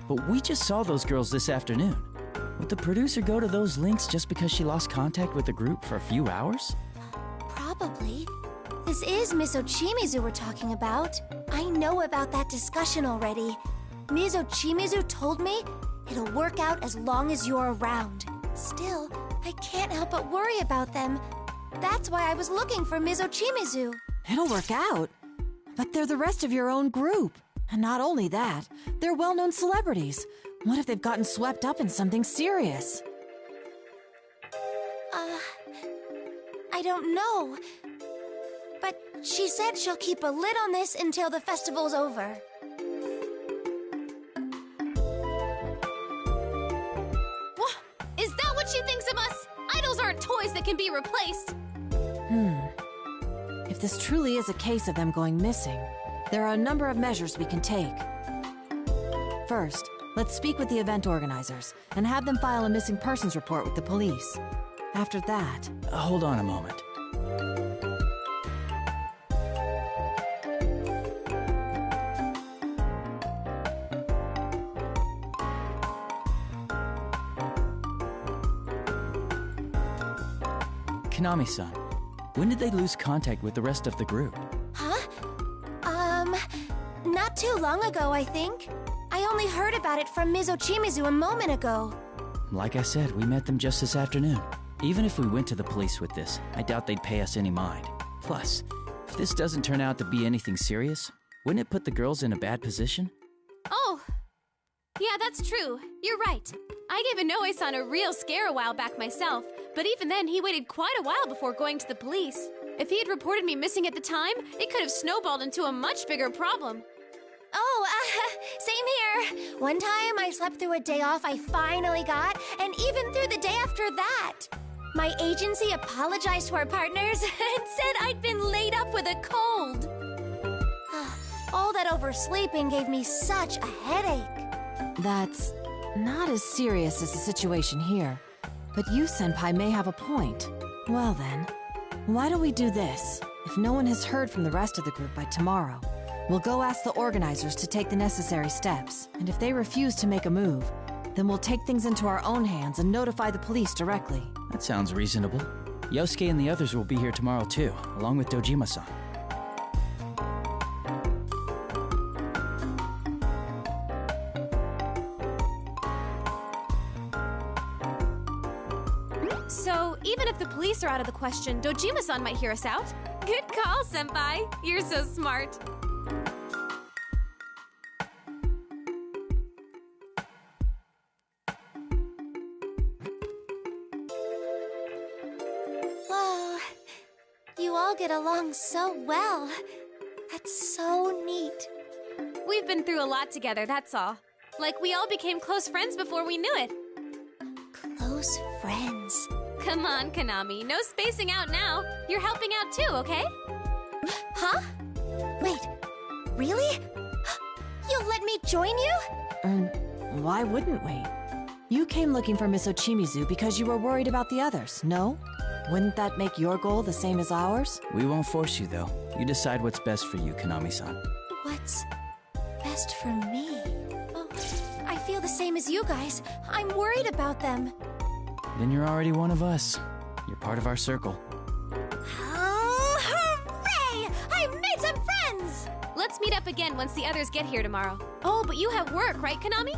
But we just saw those girls this afternoon. Would the producer go to those links just because she lost contact with the group for a few hours? Probably. This is Miss Ochimizu we're talking about. I know about that discussion already. Ms. Ochimizu told me it'll work out as long as you're around. Still, I can't help but worry about them. That's why I was looking for Ms. Ochimizu. It'll work out. But they're the rest of your own group. And not only that, they're well-known celebrities. What if they've gotten swept up in something serious? I don't know. But she said she'll keep a lid on this until the festival's over. What? Is that what she thinks of us? Idols aren't toys that can be replaced. If this truly is a case of them going missing, there are a number of measures we can take. First, let's speak with the event organizers and have them file a missing persons report with the police. After that... Hold on a moment. Konami-san, when did they lose contact with the rest of the group? Huh? Not too long ago, I think. I only heard about it from Ms. Ochimizu a moment ago. Like I said, we met them just this afternoon. Even if we went to the police with this, I doubt they'd pay us any mind. Plus, if this doesn't turn out to be anything serious, wouldn't it put the girls in a bad position? Oh, yeah, that's true. You're right. I gave Inoue-san a real scare a while back myself, but even then he waited quite a while before going to the police. If he had reported me missing at the time, it could have snowballed into a much bigger problem. Oh, same here. One time I slept through a day off I finally got, and even through the day after that. My agency apologized to our partners and said I'd been laid up with a cold. All that oversleeping gave me such a headache. That's not as serious as the situation here. But you, Senpai, may have a point. Well then, why don't we do this? If no one has heard from the rest of the group by tomorrow, we'll go ask the organizers to take the necessary steps. And if they refuse to make a move, then we'll take things into our own hands and notify the police directly. That sounds reasonable. Yosuke and the others will be here tomorrow too, along with Dojima-san. spacer out of the question. Dojima-san might hear us out. Good call, Senpai. You're so smart. Whoa. You all get along so well. That's so neat. We've been through a lot together, that's all. Like, we all became close friends before we knew it. Close friends. Come on, Konami. No spacing out now. You're helping out too, okay? Huh? Wait, really? You'll let me join you? Why wouldn't we? You came looking for Miss Ochimizu because you were worried about the others, no? Wouldn't that make your goal the same as ours? We won't force you, though. You decide what's best for you, Konami-san. What's best for me? Oh, I feel the same as you guys. I'm worried about them. Then you're already one of us. You're part of our circle. Oh, hooray! I've made some friends! Let's meet up again once the others get here tomorrow. Oh, but you have work, right, Konami?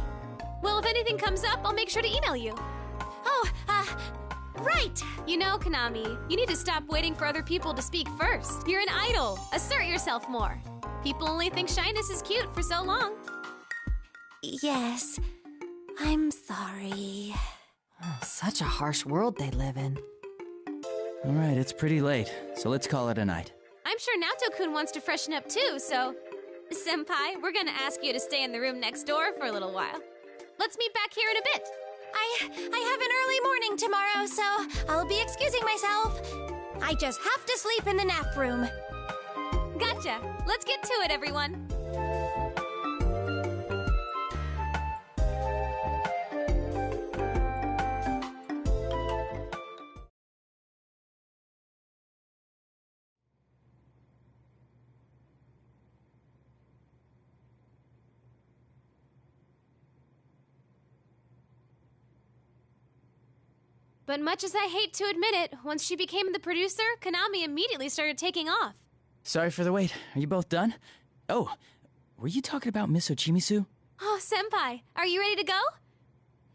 Well, if anything comes up, I'll make sure to email you. Oh, right! You know, Konami, you need to stop waiting for other people to speak first. You're an idol. Assert yourself more. People only think shyness is cute for so long. Yes, I'm sorry. Such a harsh world they live in. All right, it's pretty late, so let's call it a night. I'm sure Naoto-kun wants to freshen up too, so... Senpai, we're gonna ask you to stay in the room next door for a little while. Let's meet back here in a bit. I have an early morning tomorrow, so I'll be excusing myself. I just have to sleep in the nap room. Gotcha. Let's get to it, everyone. But much as I hate to admit it, once she became the producer, Konami immediately started taking off. Sorry for the wait. Are you both done? Oh, were you talking about Miss Ochimizu? Oh, Senpai, are you ready to go?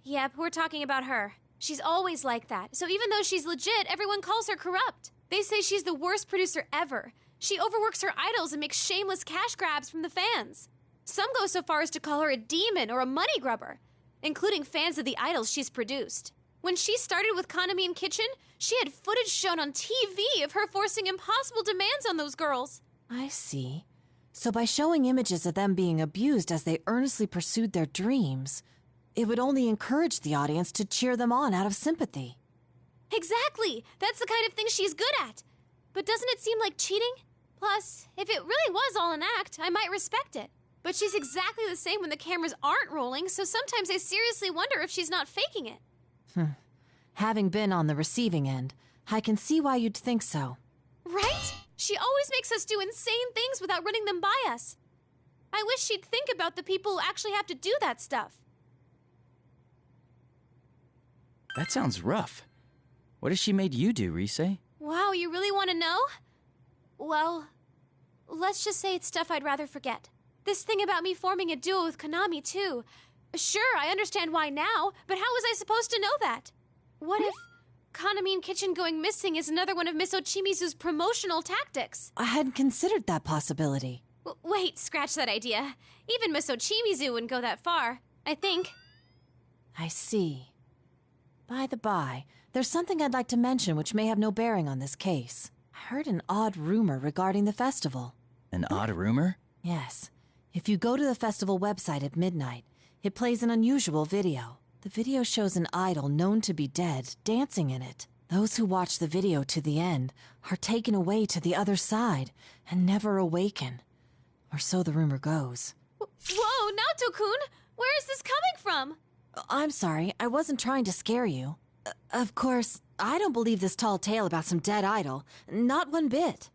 Yep, we're talking about her. She's always like that, so even though she's legit, everyone calls her corrupt. They say she's the worst producer ever. She overworks her idols and makes shameless cash grabs from the fans. Some go so far as to call her a demon or a money grubber, including fans of the idols she's produced. When she started with Konami in Kitchen, she had footage shown on TV of her forcing impossible demands on those girls. I see. So by showing images of them being abused as they earnestly pursued their dreams, it would only encourage the audience to cheer them on out of sympathy. Exactly! That's the kind of thing she's good at. But doesn't it seem like cheating? Plus, if it really was all an act, I might respect it. But she's exactly the same when the cameras aren't rolling, so sometimes I seriously wonder if she's not faking it. Having been on the receiving end, I can see why you'd think so. Right? She always makes us do insane things without running them by us. I wish she'd think about the people who actually have to do that stuff. That sounds rough. What has she made you do, Rise? Wow, you really want to know? Well, let's just say it's stuff I'd rather forget. This thing about me forming a duo with Konami, too. Sure, I understand why now, but how was I supposed to know that? What if Konami in Kitchen going missing is another one of Miss Ochimizu's promotional tactics? I hadn't considered that possibility. Wait, scratch that idea. Even Miss Ochimizu wouldn't go that far, I think. I see. By the by, there's something I'd like to mention which may have no bearing on this case. I heard an odd rumor regarding the festival. An odd rumor? Yes. If you go to the festival website at midnight, it plays an unusual video. The video shows an idol known to be dead dancing in it. Those who watch the video to the end are taken away to the other side and never awaken. Or so the rumor goes. Whoa, Naoto-kun! Where is this coming from? I'm sorry, I wasn't trying to scare you. Of course, I don't believe this tall tale about some dead idol. Not one bit.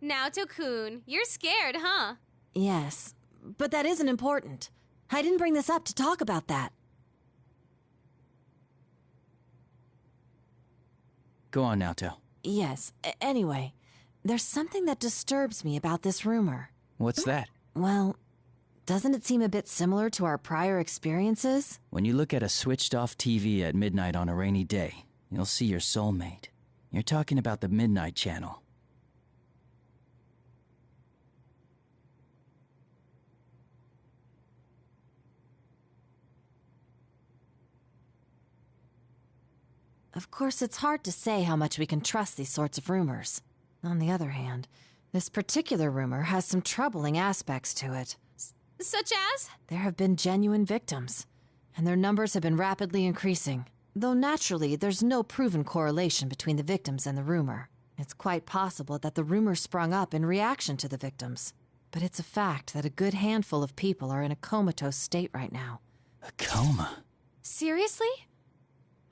Naoto-kun, you're scared, huh? Yes, but that isn't important. I didn't bring this up to talk about that. Go on, Naoto. Yes, anyway, there's something that disturbs me about this rumor. What's that? Well, doesn't it seem a bit similar to our prior experiences? When you look at a switched-off TV at midnight on a rainy day, you'll see your soulmate. You're talking about the Midnight Channel. Of course, it's hard to say how much we can trust these sorts of rumors. On the other hand, this particular rumor has some troubling aspects to it. Such as? There have been genuine victims, and their numbers have been rapidly increasing. Though naturally, there's no proven correlation between the victims and the rumor. It's quite possible that the rumor sprung up in reaction to the victims. But it's a fact that a good handful of people are in a comatose state right now. A coma? Seriously?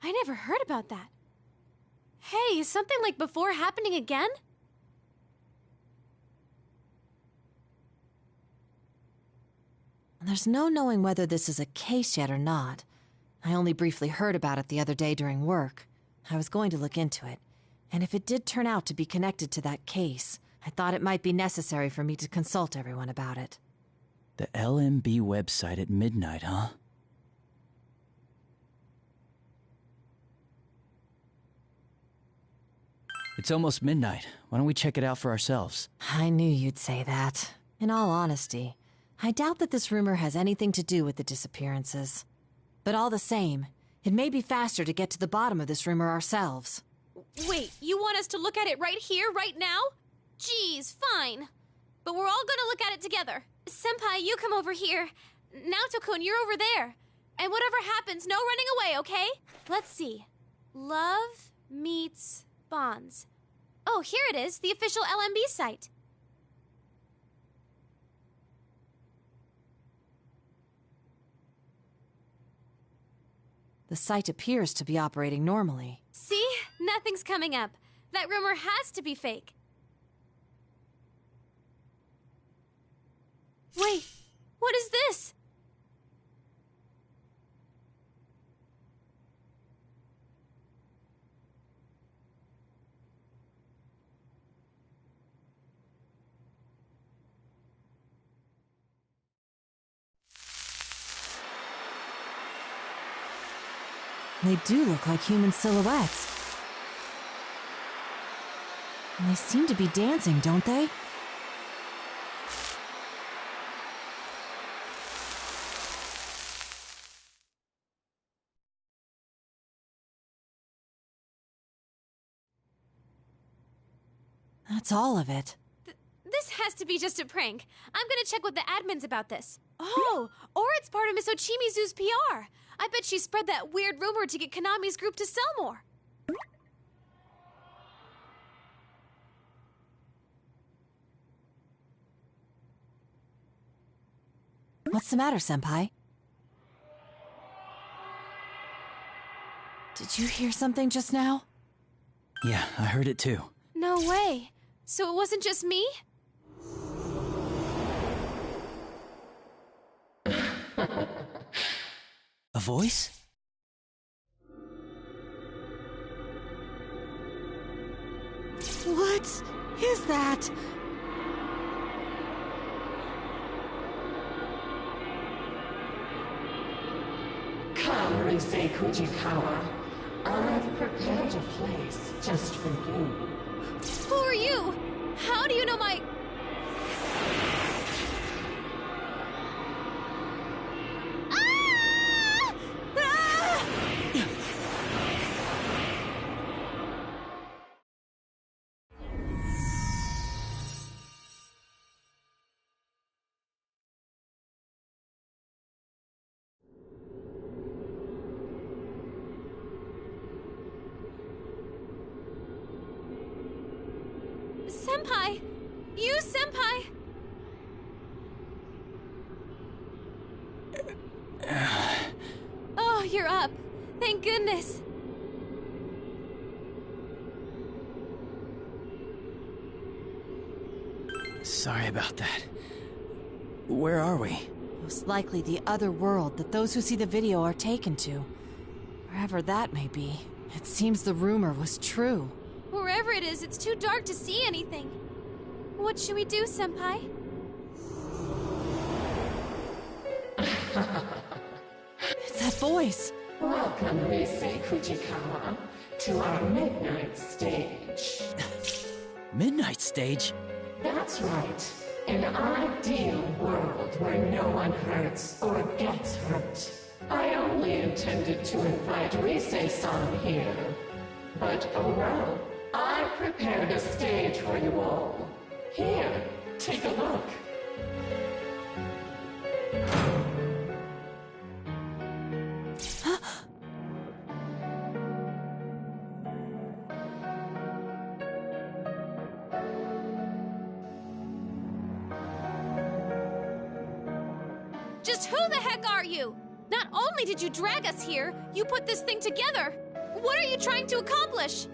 I never heard about that. Hey, is something like before happening again? There's no knowing whether this is a case yet or not. I only briefly heard about it the other day during work. I was going to look into it, and if it did turn out to be connected to that case, I thought it might be necessary for me to consult everyone about it. The LMB website at midnight, huh? It's almost midnight. Why don't we check it out for ourselves? I knew you'd say that. In all honesty, I doubt that this rumor has anything to do with the disappearances. But all the same, it may be faster to get to the bottom of this rumor ourselves. Wait, you want us to look at it right here, right now? Geez, fine. But we're all gonna look at it together. Senpai, you come over here. Naoto-kun, you're over there. And whatever happens, no running away, okay? Let's see. Love meets bonds. Oh, here it is, the official LMB site. The site appears to be operating normally. See? Nothing's coming up. That rumor has to be fake. Wait, what is this? They do look like human silhouettes. And they seem to be dancing, don't they? That's all of it. This has to be just a prank. I'm gonna check with the admins about this. Oh, or it's part of Miss Ochimizu's PR. I bet she spread that weird rumor to get Konami's group to sell more. What's the matter, Senpai? Did you hear something just now? Yeah, I heard it too. No way. So it wasn't just me? A voice? What is that? Come, Risei Kujikawa. I've prepared a place just for you. Who are you? How do you know my... Senpai! You, Senpai! Oh, you're up. Thank goodness. Sorry about that. Where are we? Most likely the other world that those who see the video are taken to. Wherever that may be. It seems the rumor was true. Wherever it is, it's too dark to see anything. What should we do, Senpai? It's that voice. Welcome, Rise Kujikawa, to our midnight stage. Midnight stage? That's right. An ideal world where no one hurts or gets hurt. I only intended to invite Rise-san here. But oh well, I prepared a stage for you all. Here, take a look. Just who the heck are you? Not only did you drag us here, you put this thing together. What are you trying to accomplish?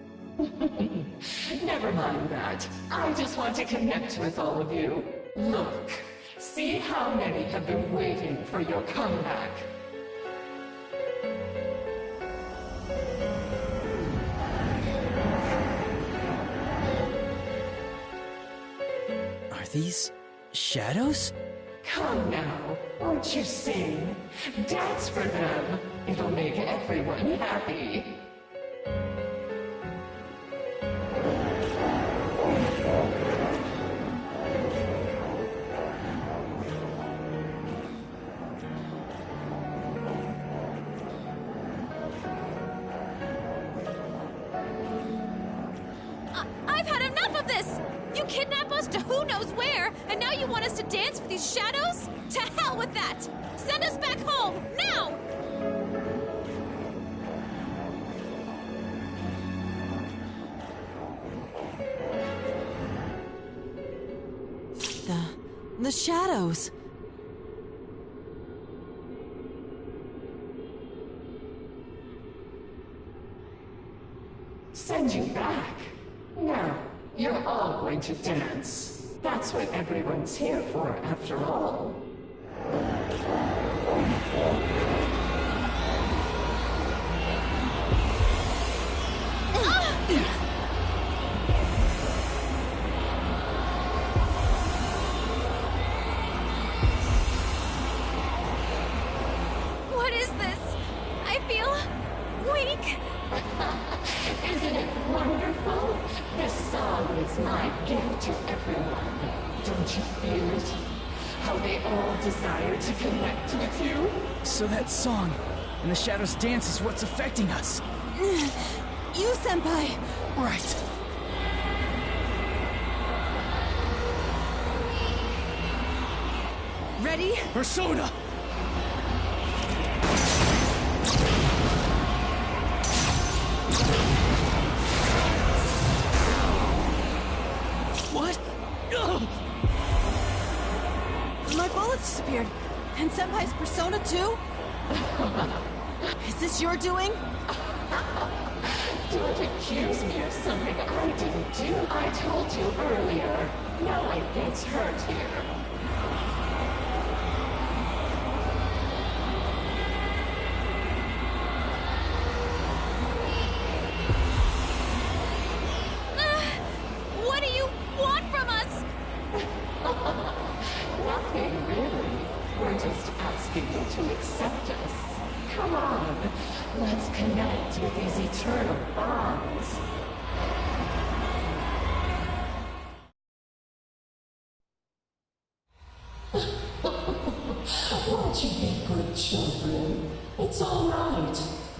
Never mind that. I just want to connect with all of you. Look, see how many have been waiting for your comeback. Are these shadows? Come now, won't you sing? Dance for them. It'll make everyone happy. I've had enough of this! You kidnap us to who knows where, and now you want us to dance for these shadows? To hell with that! Send us back home, now! The shadows. Send you back? No, you're all going to dance. That's what everyone's here for, after all. What is this? I feel weak. Isn't it wonderful? This song is my gift to everyone. Don't you feel it? How they all desire to connect with you? So that song and the shadows dance is what's affecting us. You, Senpai! Right. Ready? Persona! What? Ugh! My bullets disappeared. And Senpai's persona too? Is this your doing? Don't accuse me of something I didn't do. I told you earlier. No one gets hurt here. What do you want from us? Nothing really. We're just asking you to accept us. Come on, let's connect with these eternal bonds. Won't you be good children? It's all right.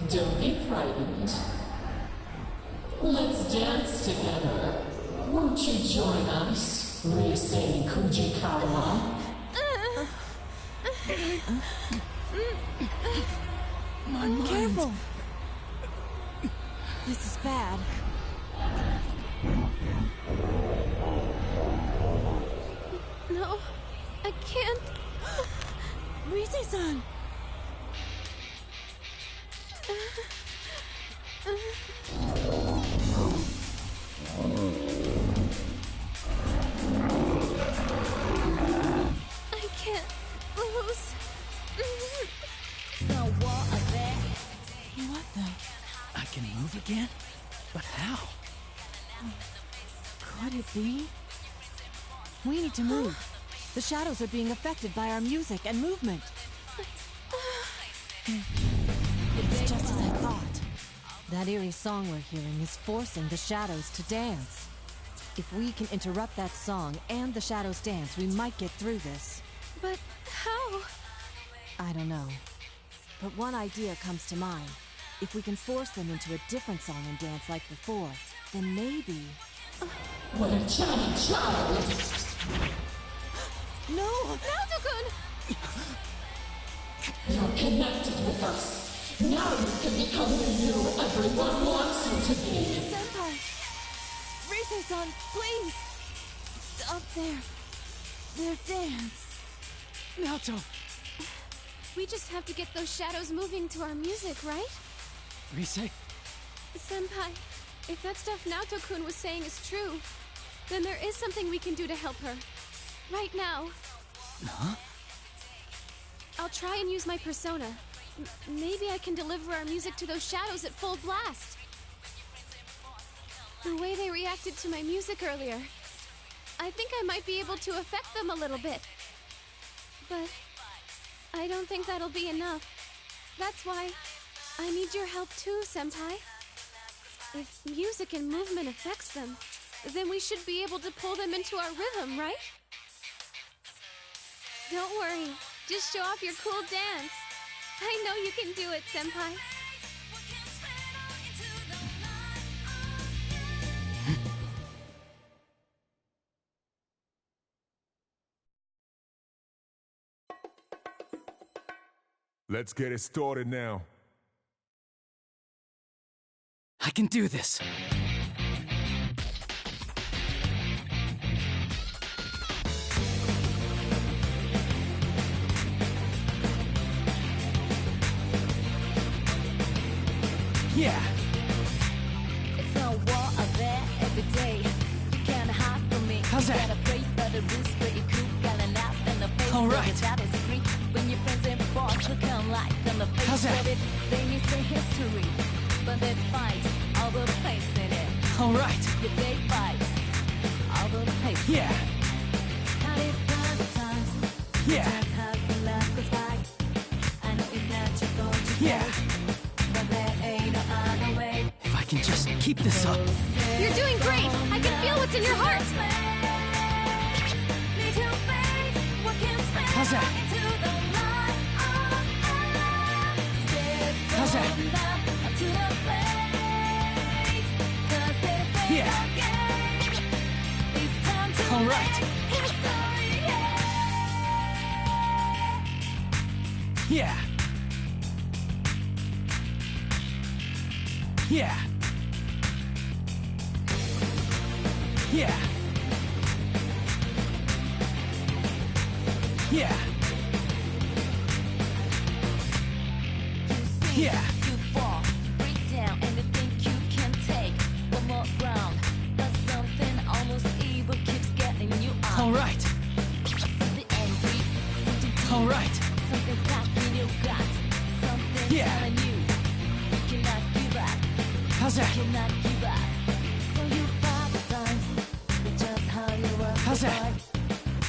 Don't be frightened. Let's dance together. Won't you join us, Rise Kujikawa? My mind. Careful! This is bad. No, I can't. Rise-san! I can't lose. What the? I can move again? But how? Could it be? We need to move. The shadows are being affected by our music and movement. It's just as I thought. That eerie song we're hearing is forcing the shadows to dance. If we can interrupt that song and the shadows dance, we might get through this. But how? I don't know. But one idea comes to mind. If we can force them into a different song and dance like before, then maybe... What a child! No! Naoto-kun! You're connected with us. Now you can become the you everyone wants you to be. Senpai! Rise-san, please! Stop their dance. Naoto! We just have to get those shadows moving to our music, right? Rise? Senpai, if that stuff Naoto-kun was saying is true, then there is something we can do to help her. Right now. Huh? I'll try and use my persona. Maybe I can deliver our music to those shadows at full blast. The way they reacted to my music earlier, I think I might be able to affect them a little bit. But I don't think that'll be enough. That's why I need your help too, Senpai. If music and movement affects them, then we should be able to pull them into our rhythm, right? Don't worry, just show off your cool dance. I know you can do it, Senpai. Let's get it started now. I can do this. Yeah. It's no war out there every day. You can't hide from me. How's that? You gotta pray for the roots, pretty cool, got an app in the face. All right. That is free. When your friends and boss look alike on the face How's that? of it, they need the history. But they fight all the place in it. All right. Yeah, they fight all the place. Yeah. Had it done times. Yeah. Just have the love goes by. I know it's not your going to Yeah. but there ain't no other way. If I can just keep this up. You're doing great! I can feel what's in your heart! How's that? How's that? Yeah. All right. Yeah. Yeah. Yeah. Yeah. Yeah. You fall, break down, and you think you can take one more round. But something almost evil keeps getting you out. All right. Something angry, something All right. something stuck in your gut. Something Yeah. telling you cannot give up. How's that? Cannot give up. So you fight the times, it's just how you work. How's that?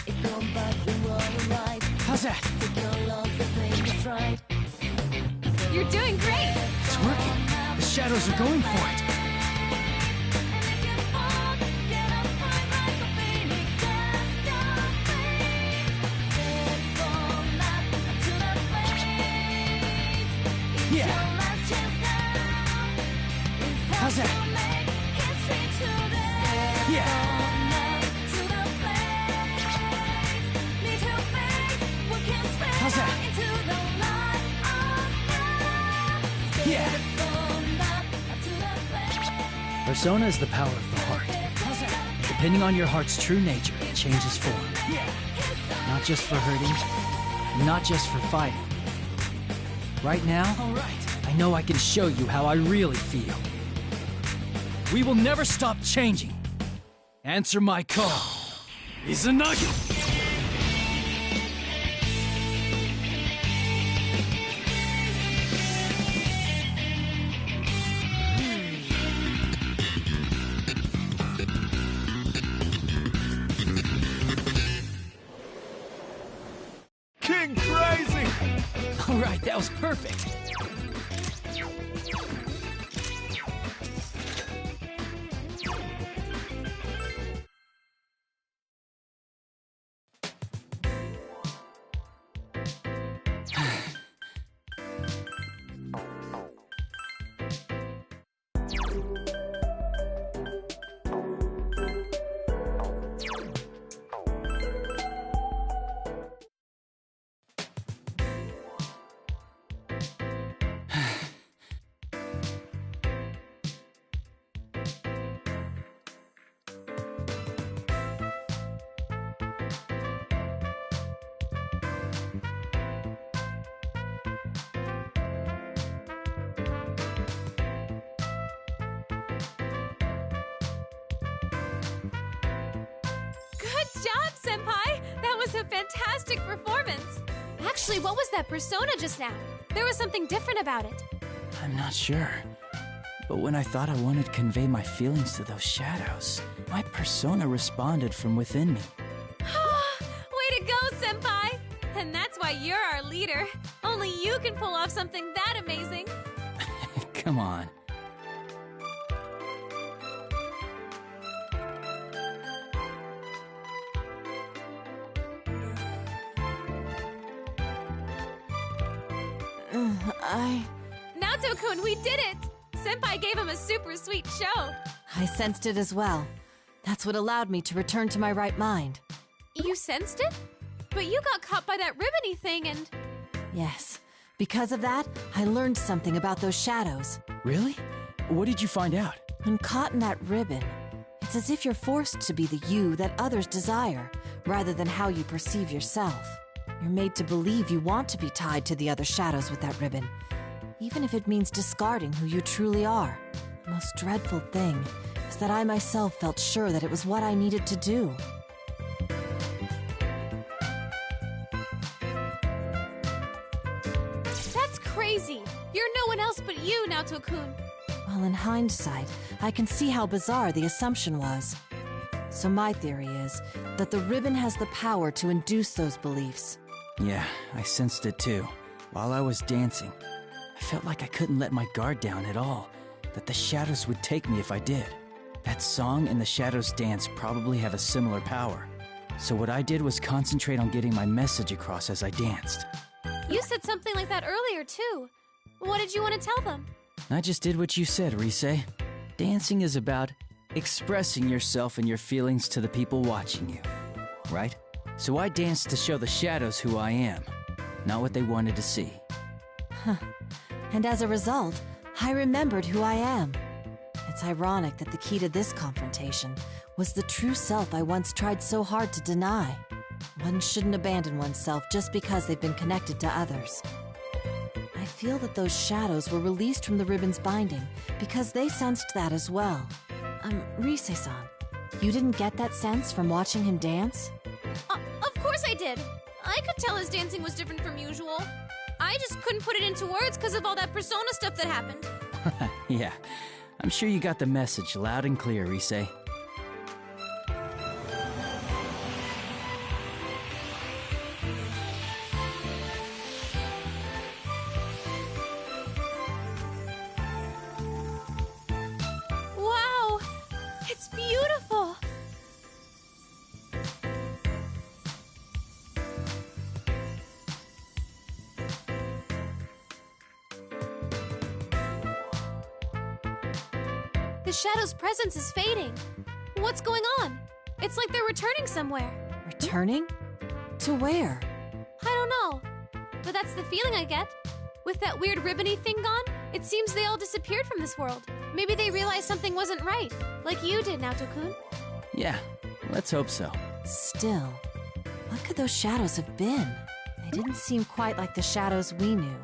It come back and roll right. How's that? Take your loss, the thing is right. You're doing great! It's working. The shadows are going for it. Yeah. How's that? Yeah. How's that? Yeah. Persona is the power of the heart. Depending on your heart's true nature, it changes form. Not just for hurting, not just for fighting. Right now, I know I can show you how I really feel. We will never stop changing. Answer my call. Izanagi! King Crazy! All right, that was perfect. job, Senpai! That was a fantastic performance! Actually, what was that persona just now? There was something different about it. I'm not sure. But when I thought I wanted to convey my feelings to those shadows, my persona responded from within me. Way to go, Senpai! And that's why you're our leader. Only you can pull off something that amazing. Come on. Naoto-kun, we did it! Senpai gave him a super sweet show. I sensed it as well. That's what allowed me to return to my right mind. You sensed it? But you got caught by that ribbony thing and... Yes. Because of that, I learned something about those shadows. Really? What did you find out? When caught in that ribbon, it's as if you're forced to be the you that others desire, rather than how you perceive yourself. You're made to believe you want to be tied to the other shadows with that ribbon, even if it means discarding who you truly are. The most dreadful thing is that I myself felt sure that it was what I needed to do. That's crazy! You're no one else but you, Naoto-kun. Well, in hindsight, I can see how bizarre the assumption was. So my theory is that the ribbon has the power to induce those beliefs. Yeah, I sensed it too. While I was dancing, I felt like I couldn't let my guard down at all, that the shadows would take me if I did. That song and the shadows dance probably have a similar power. So what I did was concentrate on getting my message across as I danced. You said something like that earlier, too. What did you want to tell them? I just did what you said, Rise. Dancing is about expressing yourself and your feelings to the people watching you, right? So I danced to show the shadows who I am, not what they wanted to see. Huh. And as a result, I remembered who I am. It's ironic that the key to this confrontation was the true self I once tried so hard to deny. One shouldn't abandon oneself just because they've been connected to others. I feel that those shadows were released from the ribbon's binding because they sensed that as well. Rise-san, you didn't get that sense from watching him dance? Of course I did. I could tell his dancing was different from usual. I just couldn't put it into words because of all that persona stuff that happened. Yeah, I'm sure you got the message loud and clear, Rise. Wow! It's beautiful! The shadow's presence is fading. What's going on? It's like they're returning somewhere. Returning? To where? I don't know. But that's the feeling I get. With that weird ribbony thing gone, it seems they all disappeared from this world. Maybe they realized something wasn't right, like you did, Naoto-kun. Yeah, let's hope so. Still, what could those shadows have been? They didn't seem quite like the shadows we knew.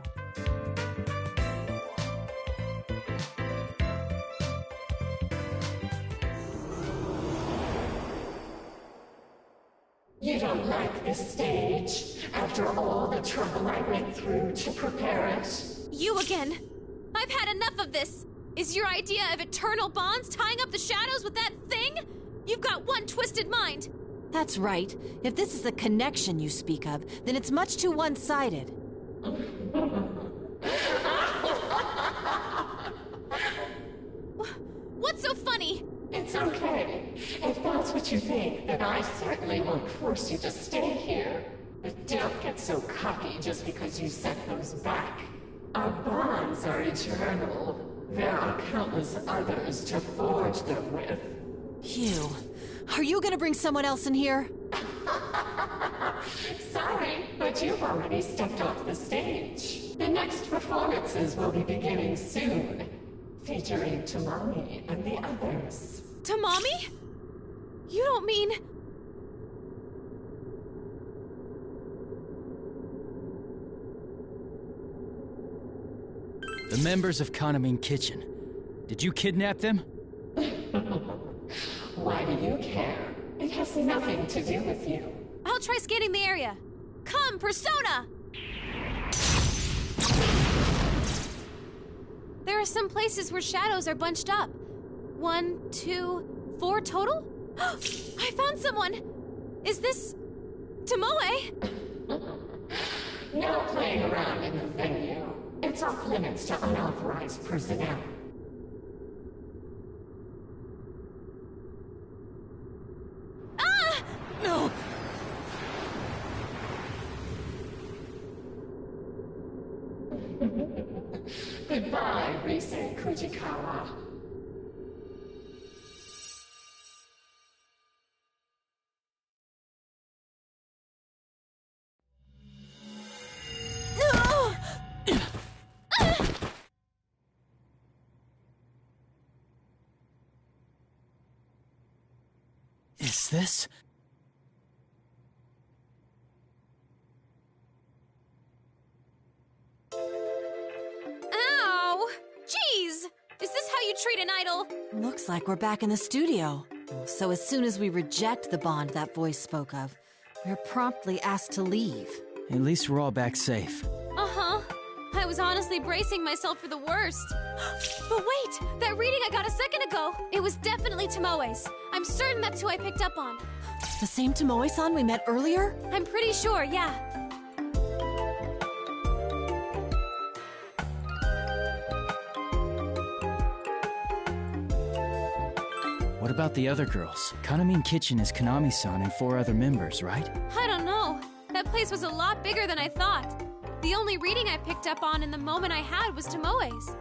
You don't like this stage, after all the trouble I went through to prepare it? You again! I've had enough of this! Is your idea of eternal bonds tying up the shadows with that thing? You've got one twisted mind! That's right. If this is the connection you speak of, then it's much too one-sided. What's so funny? It's okay. If that's what you think, then I certainly won't force you to stay here. But don't get so cocky just because you set those back. Our bonds are eternal. There are countless others to forge them with. Hugh, are you gonna bring someone else in here? Sorry, but you've already stepped off the stage. The next performances will be beginning soon, featuring Tamami and the others. Tamami? You don't mean... The members of Kanamine Kitchen. Did you kidnap them? Why do you care? It has nothing to do with you. I'll try scanning the area. Come, Persona! There are some places where shadows are bunched up. 1, 2, 4 total? I found someone! Is this... Tomoe? No playing around in the venue. It's off limits to unauthorized personnel. Ah! No! Goodbye, Rise Kujikawa. Is this? Ow! Jeez! Is this how you treat an idol? Looks like we're back in the studio. So as soon as we reject the bond that voice spoke of, we're promptly asked to leave. At least we're all back safe. Uh-huh. I was honestly bracing myself for the worst. But wait! That reading I got a second ago! It was definitely Tomoe's. I'm certain that's who I picked up on. The same Tomoe-san we met earlier? I'm pretty sure, yeah. What about the other girls? Kanamin Kitchen is Konami-san and 4 other members, right? I don't know. That place was a lot bigger than I thought. The only reading I picked up on in the moment I had was Tomoe's.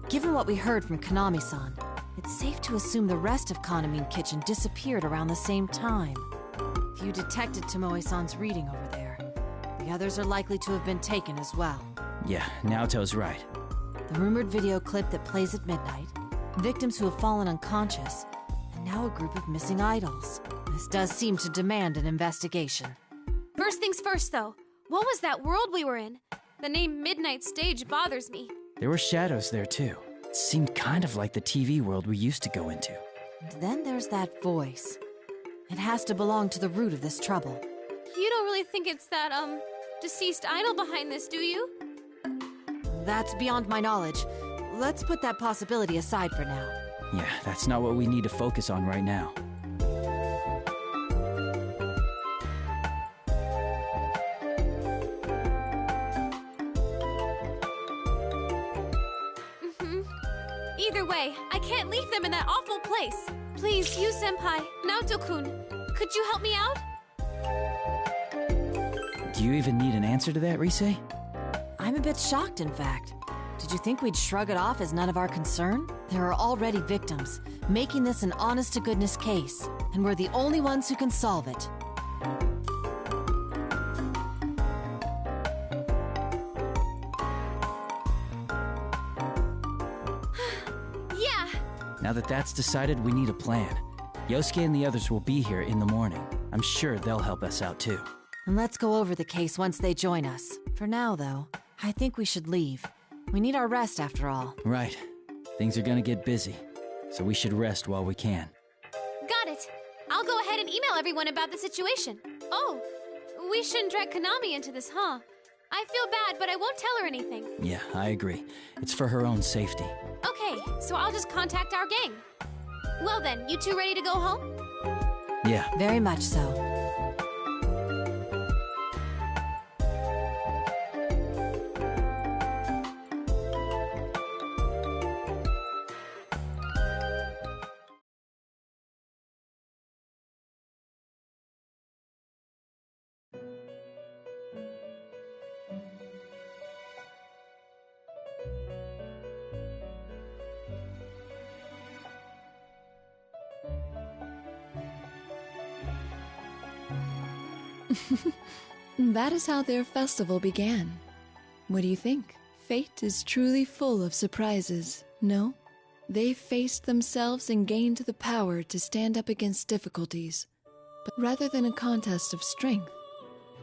Given what we heard from Konami-san, it's safe to assume the rest of Kanamin Kitchen disappeared around the same time. If you detected Tomoe-san's reading over there, the others are likely to have been taken as well. Yeah, Naoto's right. The rumored video clip that plays at midnight, victims who have fallen unconscious, and now a group of missing idols. This does seem to demand an investigation. First things first, though. What was that world we were in? The name Midnight Stage bothers me. There were shadows there, too. It seemed kind of like the TV world we used to go into. And then there's that voice. It has to belong to the root of this trouble. You don't really think it's that, deceased idol behind this, do you? That's beyond my knowledge. Let's put that possibility aside for now. Yeah, that's not what we need to focus on right now. Either way, I can't leave them in that awful place. Please, you senpai, Naoto-kun, could you help me out? Do you even need an answer to that, Rise? I'm a bit shocked, in fact. Did you think we'd shrug it off as none of our concern? There are already victims, making this an honest-to-goodness case, and we're the only ones who can solve it. Yeah! Now that that's decided, we need a plan. Yosuke and the others will be here in the morning. I'm sure they'll help us out, too. And let's go over the case once they join us. For now, though, I think we should leave. We need our rest, after all. Right. Things are gonna get busy, so we should rest while we can. Got it. I'll go ahead and email everyone about the situation. Oh, we shouldn't drag Konami into this, huh? I feel bad, but I won't tell her anything. Yeah, I agree. It's for her own safety. Okay, so I'll just contact our gang. Well then, you two ready to go home? Yeah. Very much so. That is how their festival began. What do you think? Fate is truly full of surprises, no? They faced themselves and gained the power to stand up against difficulties. But rather than a contest of strength,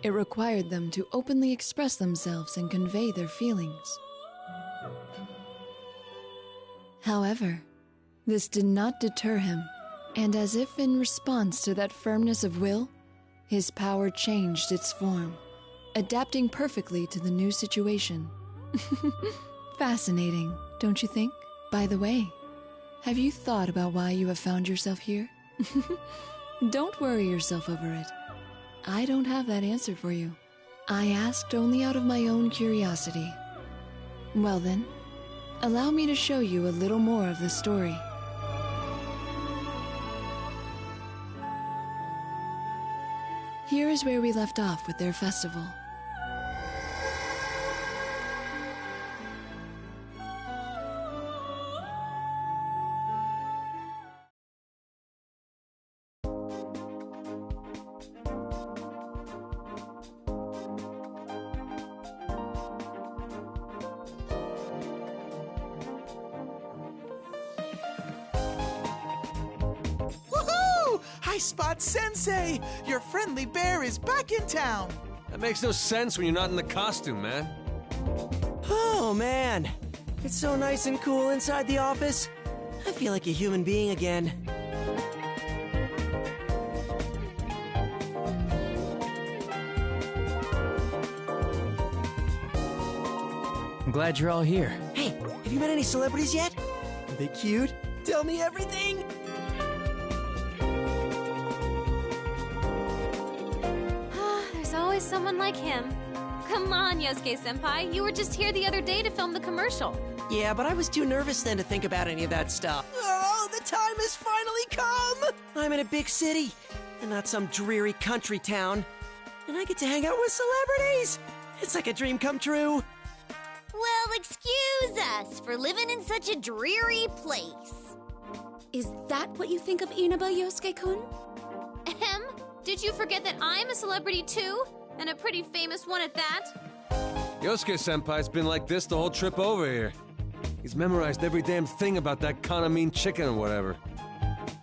it required them to openly express themselves and convey their feelings. However, this did not deter him. And as if in response to that firmness of will, his power changed its form, adapting perfectly to the new situation. Fascinating, don't you think? By the way, have you thought about why you have found yourself here? Don't worry yourself over it. I don't have that answer for you. I asked only out of my own curiosity. Well then, allow me to show you a little more of the story. Here is where we left off with their festival. Woohoo! Hi, Spot Sensei! Your friendly bear is back in town! That makes no sense when you're not in the costume, man. Oh, man. It's so nice and cool inside the office. I feel like a human being again. I'm glad you're all here. Hey, have you met any celebrities yet? Are they cute? Tell me everything! There's always someone like him. Come on, Yosuke-senpai. You were just here the other day to film the commercial. Yeah, but I was too nervous then to think about any of that stuff. Oh, the time has finally come! I'm in a big city, and not some dreary country town. And I get to hang out with celebrities! It's like a dream come true. Well, excuse us for living in such a dreary place. Is that what you think of Inaba, Yosuke-kun? Ahem. Did you forget that I'm a celebrity too? And a pretty famous one at that? Yosuke-senpai's been like this the whole trip over here. He's memorized every damn thing about that Kanamine chicken or whatever.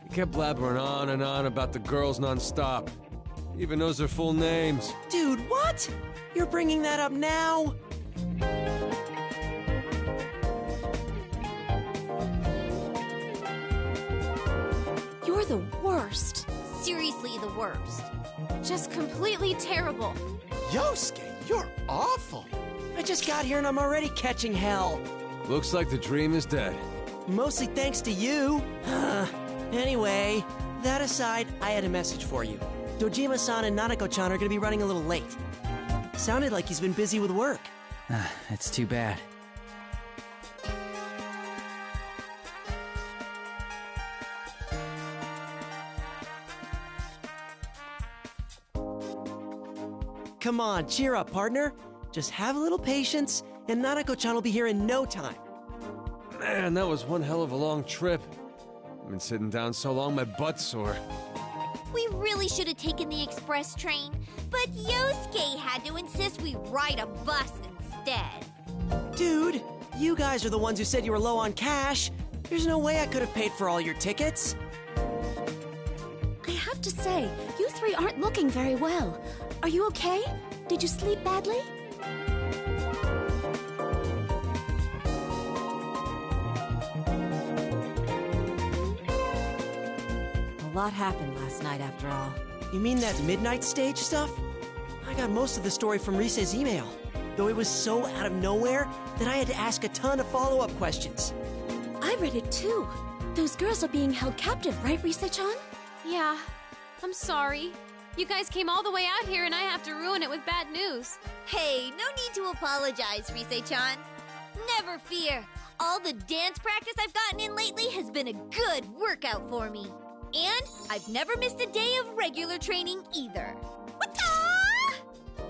He kept blabbering on and on about the girls non-stop. He even knows their full names. Dude, what? You're bringing that up now? You're the worst. Seriously, the worst. Just completely terrible. Yosuke, you're awful. I just got here and I'm already catching hell. Looks like the dream is dead. Mostly thanks to you. Anyway, that aside, I had a message for you. Dojima-san and Nanako-chan are gonna be running a little late. Sounded like he's been busy with work. That's too bad. Come on, cheer up, partner. Just have a little patience, and Nanako-chan will be here in no time. Man, that was one hell of a long trip. I've been sitting down so long my butt's sore. We really should have taken the express train, but Yosuke had to insist we ride a bus instead. Dude, you guys are the ones who said you were low on cash. There's no way I could have paid for all your tickets. I have to say, you three aren't looking very well. Are you okay? Did you sleep badly? A lot happened last night after all. You mean that midnight stage stuff? I got most of the story from Rise's email, though it was so out of nowhere that I had to ask a ton of follow-up questions. I read it too. Those girls are being held captive, right, Rise-chan? Yeah. I'm sorry. You guys came all the way out here and I have to ruin it with bad news. Hey, no need to apologize, Rise-chan. Never fear. All the dance practice I've gotten in lately has been a good workout for me. And I've never missed a day of regular training either. Wata!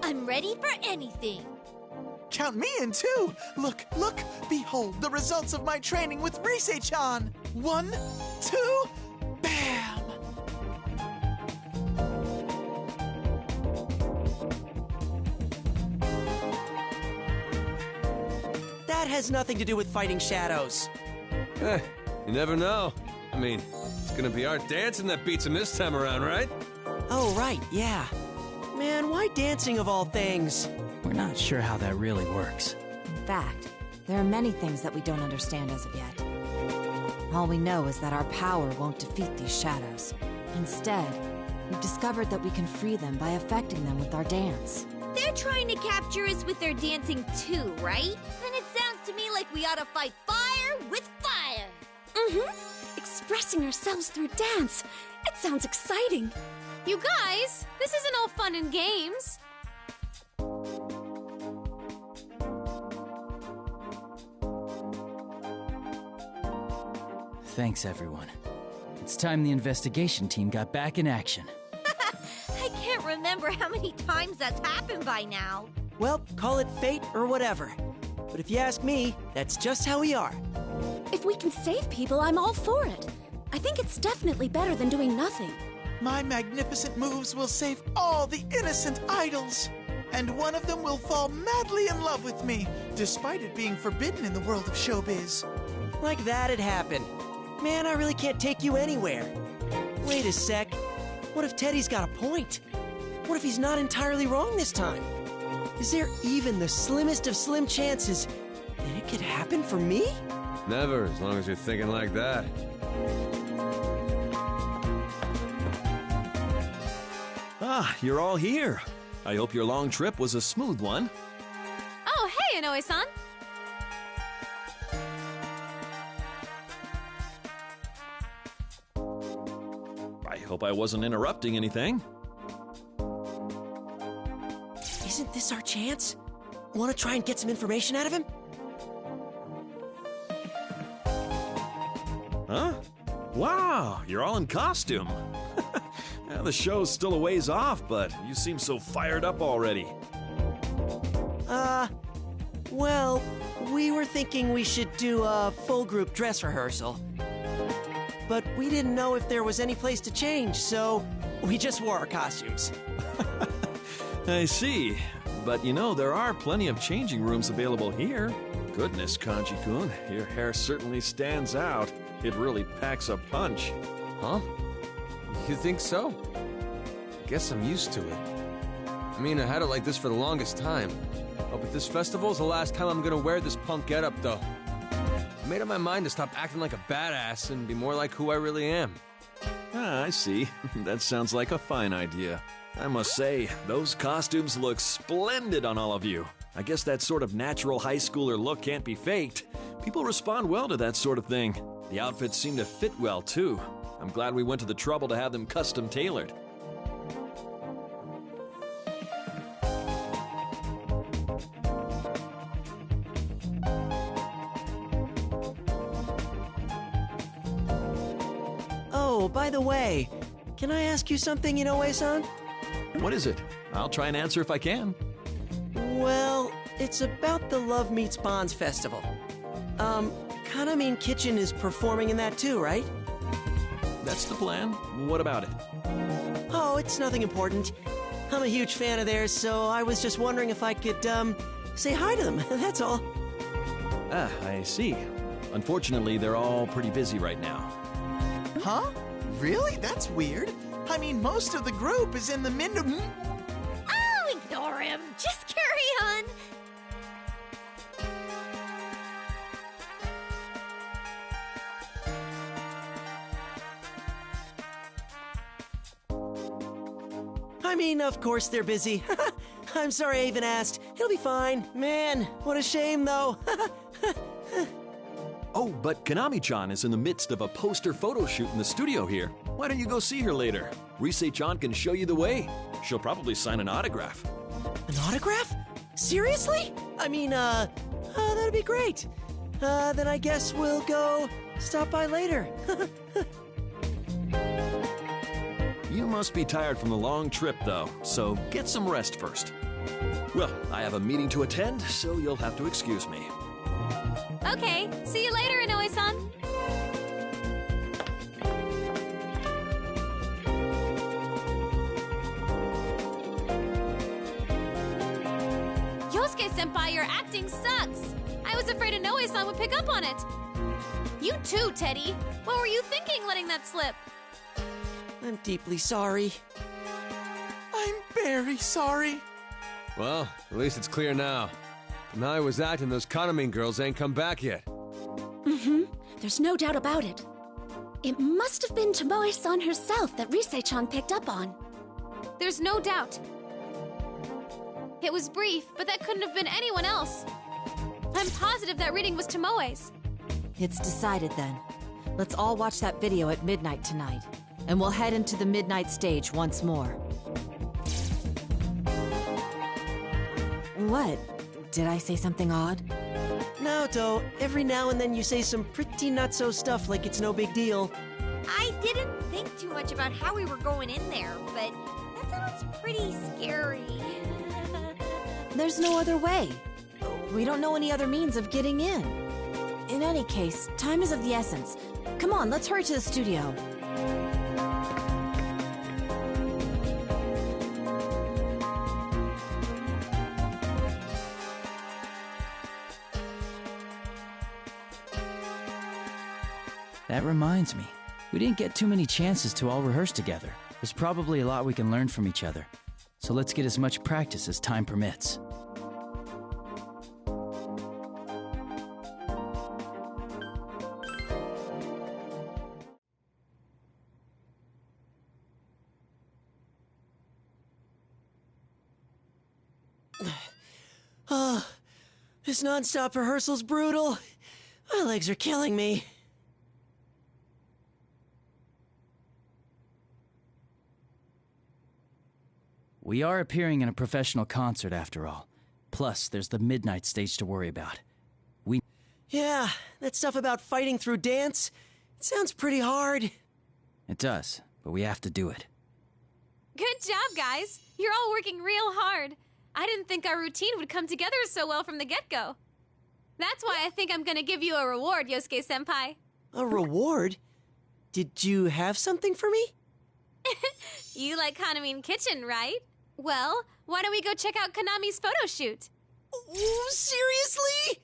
I'm ready for anything. Count me in too. Look, look, behold the results of my training with Rise-chan. 1, 2, bam! That has nothing to do with fighting shadows. You never know. I mean, it's gonna be our dancing that beats him this time around, right? Oh, right, yeah. Man, why dancing of all things? We're not sure how that really works. In fact, there are many things that we don't understand as of yet. All we know is that our power won't defeat these shadows. Instead, we've discovered that we can free them by affecting them with our dance. They're trying to capture us with their dancing too, right? Then it sounds to me like we ought to fight fire with fire. Mm-hmm. Expressing ourselves through dance. It sounds exciting. You guys, this isn't all fun and games. Thanks, everyone. It's time the investigation team got back in action. I can't remember how many times that's happened by now. Well, call it fate or whatever. But if you ask me, that's just how we are. If we can save people, I'm all for it. I think it's definitely better than doing nothing. My magnificent moves will save all the innocent idols. And one of them will fall madly in love with me, despite it being forbidden in the world of showbiz. Like that'd happen. Man, I really can't take you anywhere. Wait a sec. What if Teddy's got a point? What if he's not entirely wrong this time? Is there even the slimmest of slim chances that it could happen for me? Never, as long as you're thinking like that. Ah, you're all here. I hope your long trip was a smooth one. Oh, hey, Inoue-san. I hope I wasn't interrupting anything. Isn't this our chance? Want to try and get some information out of him? Huh? Wow, you're all in costume. Yeah, the show's still a ways off, but you seem so fired up already. Well, we were thinking we should do a full group dress rehearsal. But we didn't know if there was any place to change, so we just wore our costumes. I see. But you know, there are plenty of changing rooms available here. Goodness, Kanji-kun, your hair certainly stands out. It really packs a punch. Huh? You think so? Guess I'm used to it. I mean, I had it like this for the longest time. Oh, but this festival's the last time I'm gonna wear this punk getup, though. I made up my mind to stop acting like a badass and be more like who I really am. Ah, I see. That sounds like a fine idea. I must say, those costumes look splendid on all of you. I guess that sort of natural high schooler look can't be faked. People respond well to that sort of thing. The outfits seem to fit well, too. I'm glad we went to the trouble to have them custom tailored. Oh, by the way, can I ask you something, Inoue-san? What is it? I'll try and answer if I can. Well, it's about the Love Meets Bonds festival. Kaname Kitchen is performing in that too, right? That's the plan. What about it? Oh, it's nothing important. I'm a huge fan of theirs, so I was just wondering if I could, say hi to them, that's all. Ah, I see. Unfortunately, they're all pretty busy right now. Huh? Really? That's weird. I mean, most of the group is in the Oh, ignore him. Just carry on. I mean, of course they're busy. I'm sorry I even asked. He'll be fine. Man, what a shame, though. Oh, but Kanami-chan is in the midst of a poster photo shoot in the studio here. Why don't you go see her later? Rise-chan can show you the way. She'll probably sign an autograph. An autograph? Seriously? I mean, that'd be great. Then I guess we'll go stop by later. You must be tired from the long trip, though, so get some rest first. Well, I have a meeting to attend, so you'll have to excuse me. Okay, see you later, Inoue-san. Yosuke-senpai, your acting sucks. I was afraid Inoue-san would pick up on it. You too, Teddy. What were you thinking letting that slip? I'm deeply sorry. I'm very sorry. Well, at least it's clear now. From how I was acting, those Kaname girls ain't come back yet. Mm-hmm. There's no doubt about it. It must have been Tomoe-san herself that Rise-chan picked up on. There's no doubt. It was brief, but that couldn't have been anyone else. I'm positive that reading was Tomoe's. It's decided then. Let's all watch that video at midnight tonight. And we'll head into the midnight stage once more. What? Did I say something odd? Naoto, every now and then you say some pretty not-so stuff like it's no big deal. I didn't think too much about how we were going in there, but that sounds pretty scary. There's no other way. We don't know any other means of getting in. In any case, time is of the essence. Come on, let's hurry to the studio. That reminds me. We didn't get too many chances to all rehearse together. There's probably a lot we can learn from each other. So let's get as much practice as time permits. This non-stop rehearsal's brutal. My legs are killing me. We are appearing in a professional concert after all. Plus, there's the midnight stage to worry about. Yeah, that stuff about fighting through dance, it sounds pretty hard. It does, but we have to do it. Good job, guys. You're all working real hard. I didn't think our routine would come together so well from the get-go. That's why I think I'm gonna give you a reward, Yosuke-senpai. A reward? Did you have something for me? You like Kanami's kitchen, right? Well, why don't we go check out Kanami's photo shoot? Ooh, seriously?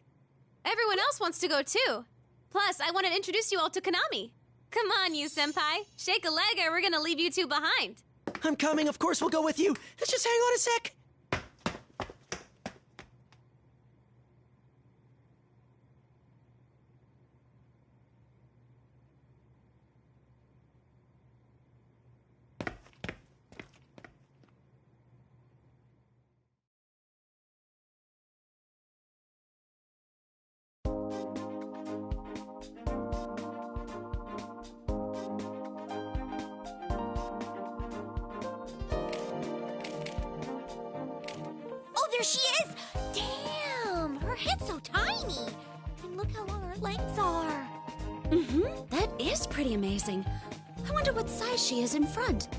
Everyone else wants to go too. Plus, I want to introduce you all to Kanami. Come on, you senpai. Shake a leg or we're gonna leave you two behind. I'm coming, of course we'll go with you. Let's just hang on a sec. There she is! Damn! Her head's so tiny! And look how long her legs are. That is pretty amazing. I wonder what size she is in front.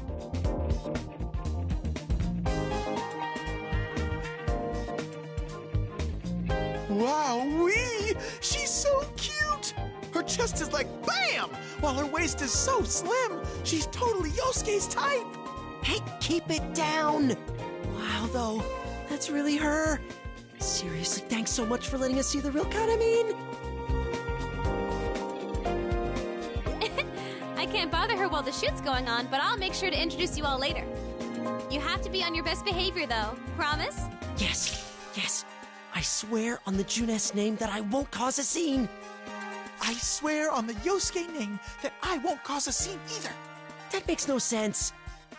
Wowee! She's so cute! Her chest is like BAM! While her waist is so slim, she's totally Yosuke's type! Hey, keep it down! Wow, though. That's really her. Seriously, thanks so much for letting us see the real Kanami. I can't bother her while the shoot's going on, but I'll make sure to introduce you all later. You have to be on your best behavior, though. Promise? Yes, yes. I swear on the Juness name that I won't cause a scene. I swear on the Yosuke name that I won't cause a scene either. That makes no sense.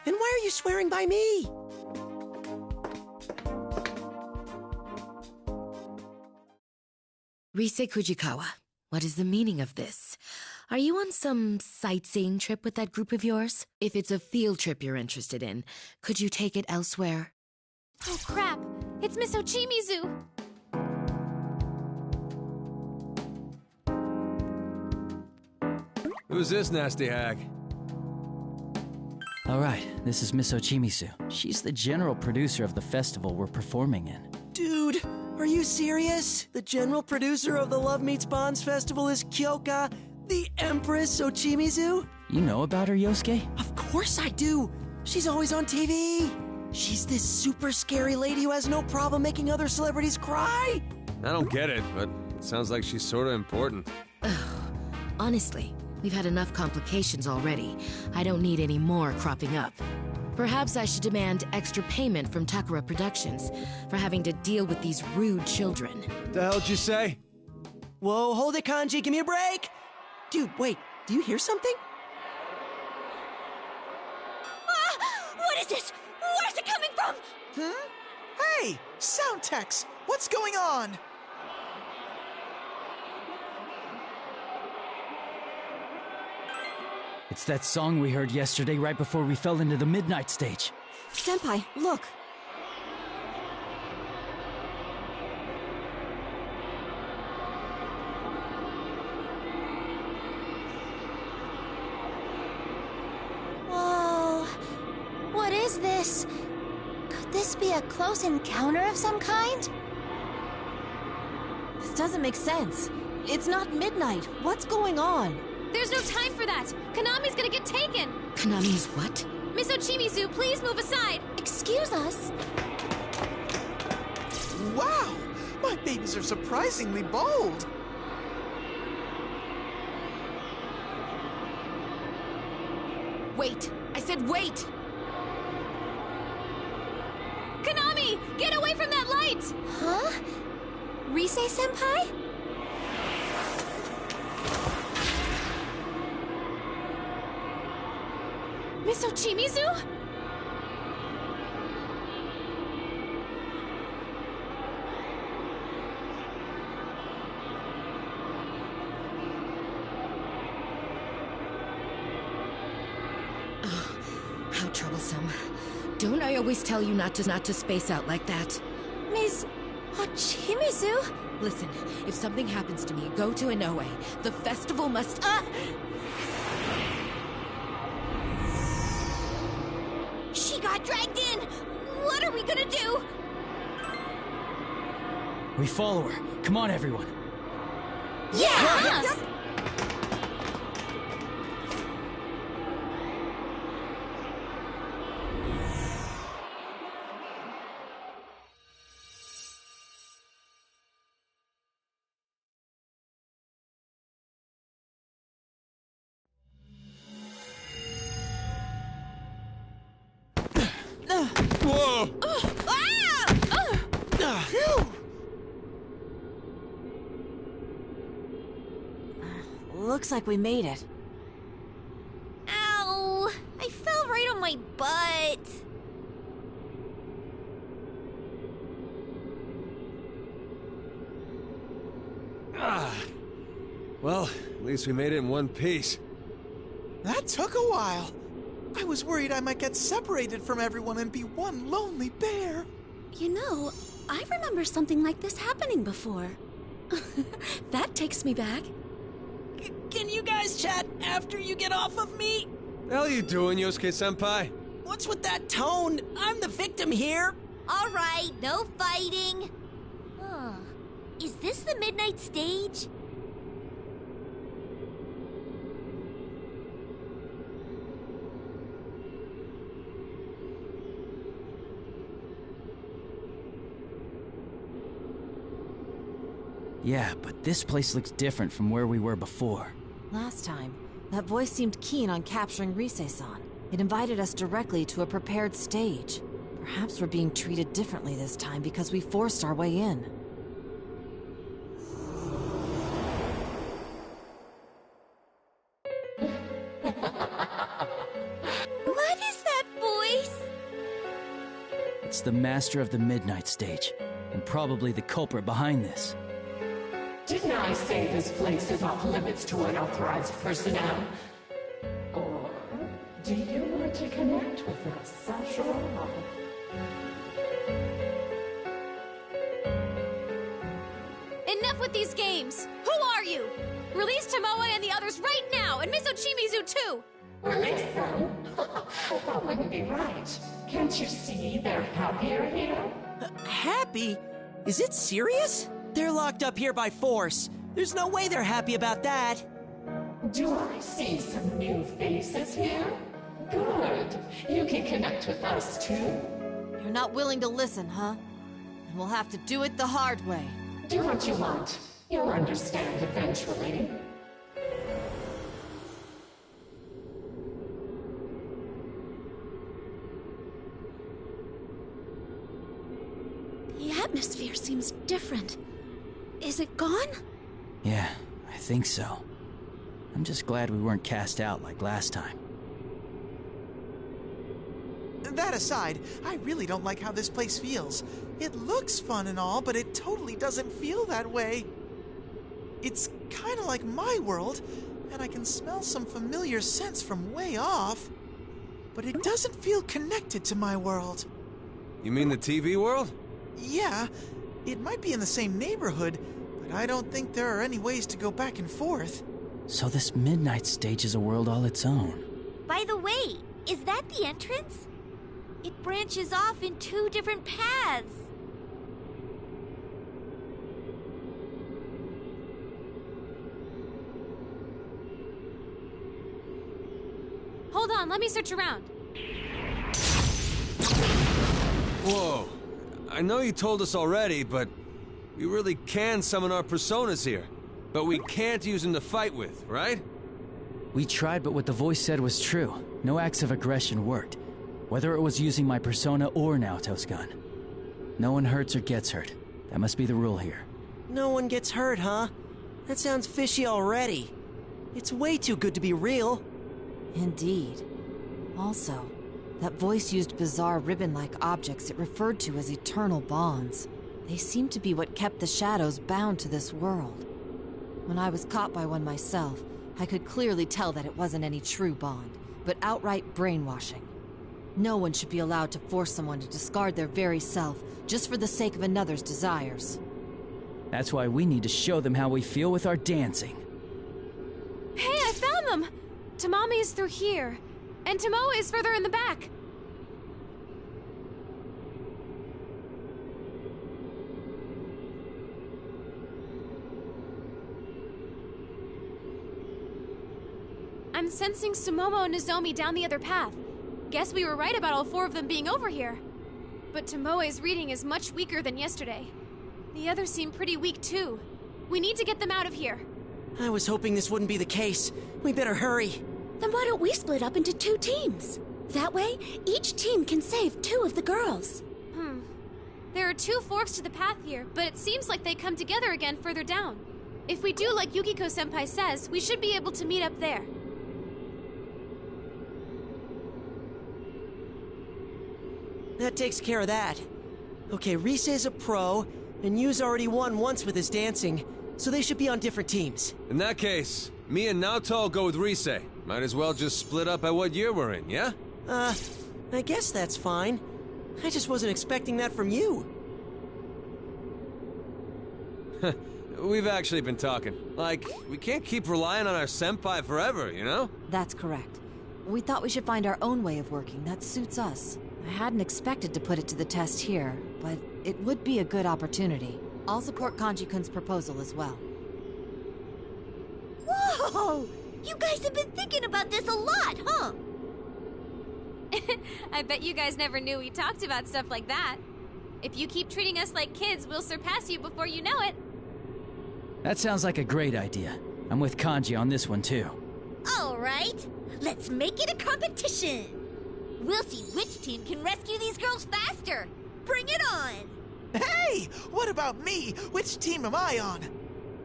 And why are you swearing by me? Rise Kujikawa, what is the meaning of this? Are you on some sightseeing trip with that group of yours? If it's a field trip you're interested in, could you take it elsewhere? Oh crap! It's Miss Ochimizu! Who's this nasty hag? Alright, this is Miss Ochimizu. She's the general producer of the festival we're performing in. Dude, are you serious? The general producer of the Love Meets Bonds Festival is Kyoka, the Empress Ochimizu? You know about her, Yosuke? Of course I do! She's always on TV! She's this super scary lady who has no problem making other celebrities cry! I don't get it, but it sounds like she's sort of important. Honestly, we've had enough complications already. I don't need any more cropping up. Perhaps I should demand extra payment from Takara Productions for having to deal with these rude children. The hell'd you say? Whoa, hold it, Kanji, give me a break! Dude, wait, do you hear something? What is this? Where's it coming from? Hey, sound techs, what's going on? It's that song we heard yesterday right before we fell into the midnight stage. Senpai, look. Whoa. What is this? Could this be a close encounter of some kind? This doesn't make sense. It's not midnight. What's going on? There's no time for that! Konami's gonna get taken! Konami's what? Miss Ochimizu, please move aside! Excuse us? Wow, my babies are surprisingly bold. Wait! I said wait! Konami! Get away from that light! Huh? Rise-senpai? Miss Ochimizu? How troublesome. Don't I always tell you not to space out like that? Miss Ochimizu? Listen, if something happens to me, go to Inoue. The festival must... She got dragged in! What are we gonna do? We follow her. Come on, everyone. Yeah! Whoa! Phew! Looks like we made it. Ow! I fell right on my butt. Well, at least we made it in one piece. That took a while. I was worried I might get separated from everyone and be one lonely bear. You know, I remember something like this happening before. That takes me back. Can you guys chat after you get off of me? The hell you doing, Yosuke-senpai? What's with that tone? I'm the victim here. All right, no fighting. Huh. Is this the midnight stage? Yeah, but this place looks different from where we were before. Last time, that voice seemed keen on capturing Rise-san. It invited us directly to a prepared stage. Perhaps we're being treated differently this time because we forced our way in. What is that voice? It's the master of the midnight stage, and probably the culprit behind this. Didn't I say this place is off limits to unauthorized personnel? Or do you want to connect with us, Sasha? Enough with these games! Who are you? Release Tomoe and the others right now, and Miss Ochimizu too! Release them? That wouldn't be right. Can't you see they're happier here? Happy? Is it serious? They're locked up here by force. There's no way they're happy about that. Do I see some new faces here? Good. You can connect with us too. You're not willing to listen, huh? And we'll have to do it the hard way. Do what you want. You'll understand eventually. The atmosphere seems different. Is it gone? Yeah, I think so. I'm just glad we weren't cast out like last time. That aside, I really don't like how this place feels. It looks fun and all, but it totally doesn't feel that way. It's kind of like my world, and I can smell some familiar scents from way off, but it doesn't feel connected to my world. You mean the TV world? Yeah, it might be in the same neighborhood, but I don't think there are any ways to go back and forth. So this midnight stage is a world all its own. By the way, is that the entrance? It branches off in 2 different paths. Hold on, let me search around. Whoa. I know you told us already, but we really can summon our personas here. But we can't use them to fight with, right? We tried, but what the voice said was true. No acts of aggression worked, whether it was using my persona or Naoto's gun. No one hurts or gets hurt. That must be the rule here. No one gets hurt, huh? That sounds fishy already. It's way too good to be real. Indeed. Also, that voice used bizarre ribbon-like objects it referred to as eternal bonds. They seemed to be what kept the shadows bound to this world. When I was caught by one myself, I could clearly tell that it wasn't any true bond, but outright brainwashing. No one should be allowed to force someone to discard their very self just for the sake of another's desires. That's why we need to show them how we feel with our dancing. Hey, I found them! Tamami is through here, and Tomoe is further in the back. I'm sensing Sumomo and Nozomi down the other path. Guess we were right about all 4 of them being over here. But Tomoe's reading is much weaker than yesterday. The others seem pretty weak too. We need to get them out of here. I was hoping this wouldn't be the case. We better hurry. Then why don't we split up into 2 teams? That way, each team can save 2 of the girls. There are 2 forks to the path here, but it seems like they come together again further down. If we do like Yukiko-senpai says, we should be able to meet up there. That takes care of that. Okay, Rise is a pro, and Yu's already won once with his dancing, so they should be on different teams. In that case, me and Naoto will go with Rise. Might as well just split up at what year we're in, yeah? I guess that's fine. I just wasn't expecting that from you. We've actually been talking. Like, we can't keep relying on our senpai forever, you know? That's correct. We thought we should find our own way of working that suits us. I hadn't expected to put it to the test here, but it would be a good opportunity. I'll support Kanji-kun's proposal as well. Whoa! You guys have been thinking about this a lot, huh? I bet you guys never knew we talked about stuff like that. If you keep treating us like kids, we'll surpass you before you know it. That sounds like a great idea. I'm with Kanji on this one too. All right, let's make it a competition. We'll see which team can rescue these girls faster. Bring it on! Hey, what about me? Which team am I on?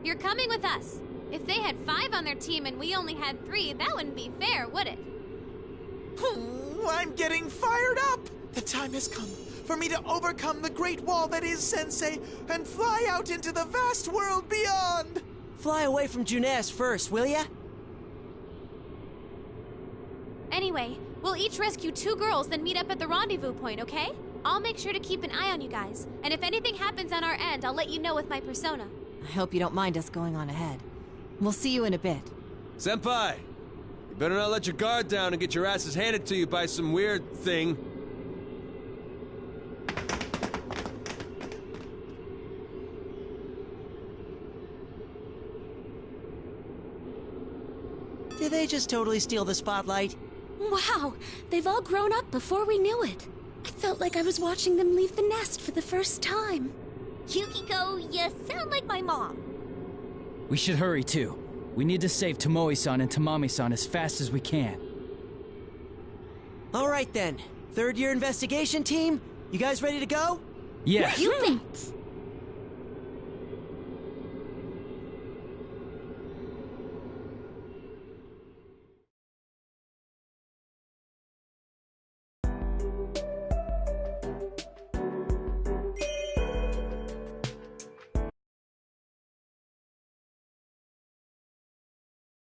You're coming with us. If they had 5 on their team and we only had 3, that wouldn't be fair, would it? I'm getting fired up! The time has come for me to overcome the great wall that is Sensei and fly out into the vast world beyond! Fly away from Junes first, will ya? Anyway, we'll each rescue 2 girls, then meet up at the rendezvous point, okay? I'll make sure to keep an eye on you guys, and if anything happens on our end, I'll let you know with my persona. I hope you don't mind us going on ahead. We'll see you in a bit. Senpai, you better not let your guard down and get your asses handed to you by some weird thing. Did they just totally steal the spotlight? Wow, they've all grown up before we knew it. I felt like I was watching them leave the nest for the first time. Yukiko, you sound like my mom. We should hurry too. We need to save Tomoe-san and Tamami-san as fast as we can. All right then. 3rd year investigation team, you guys ready to go? Yeah. You bet.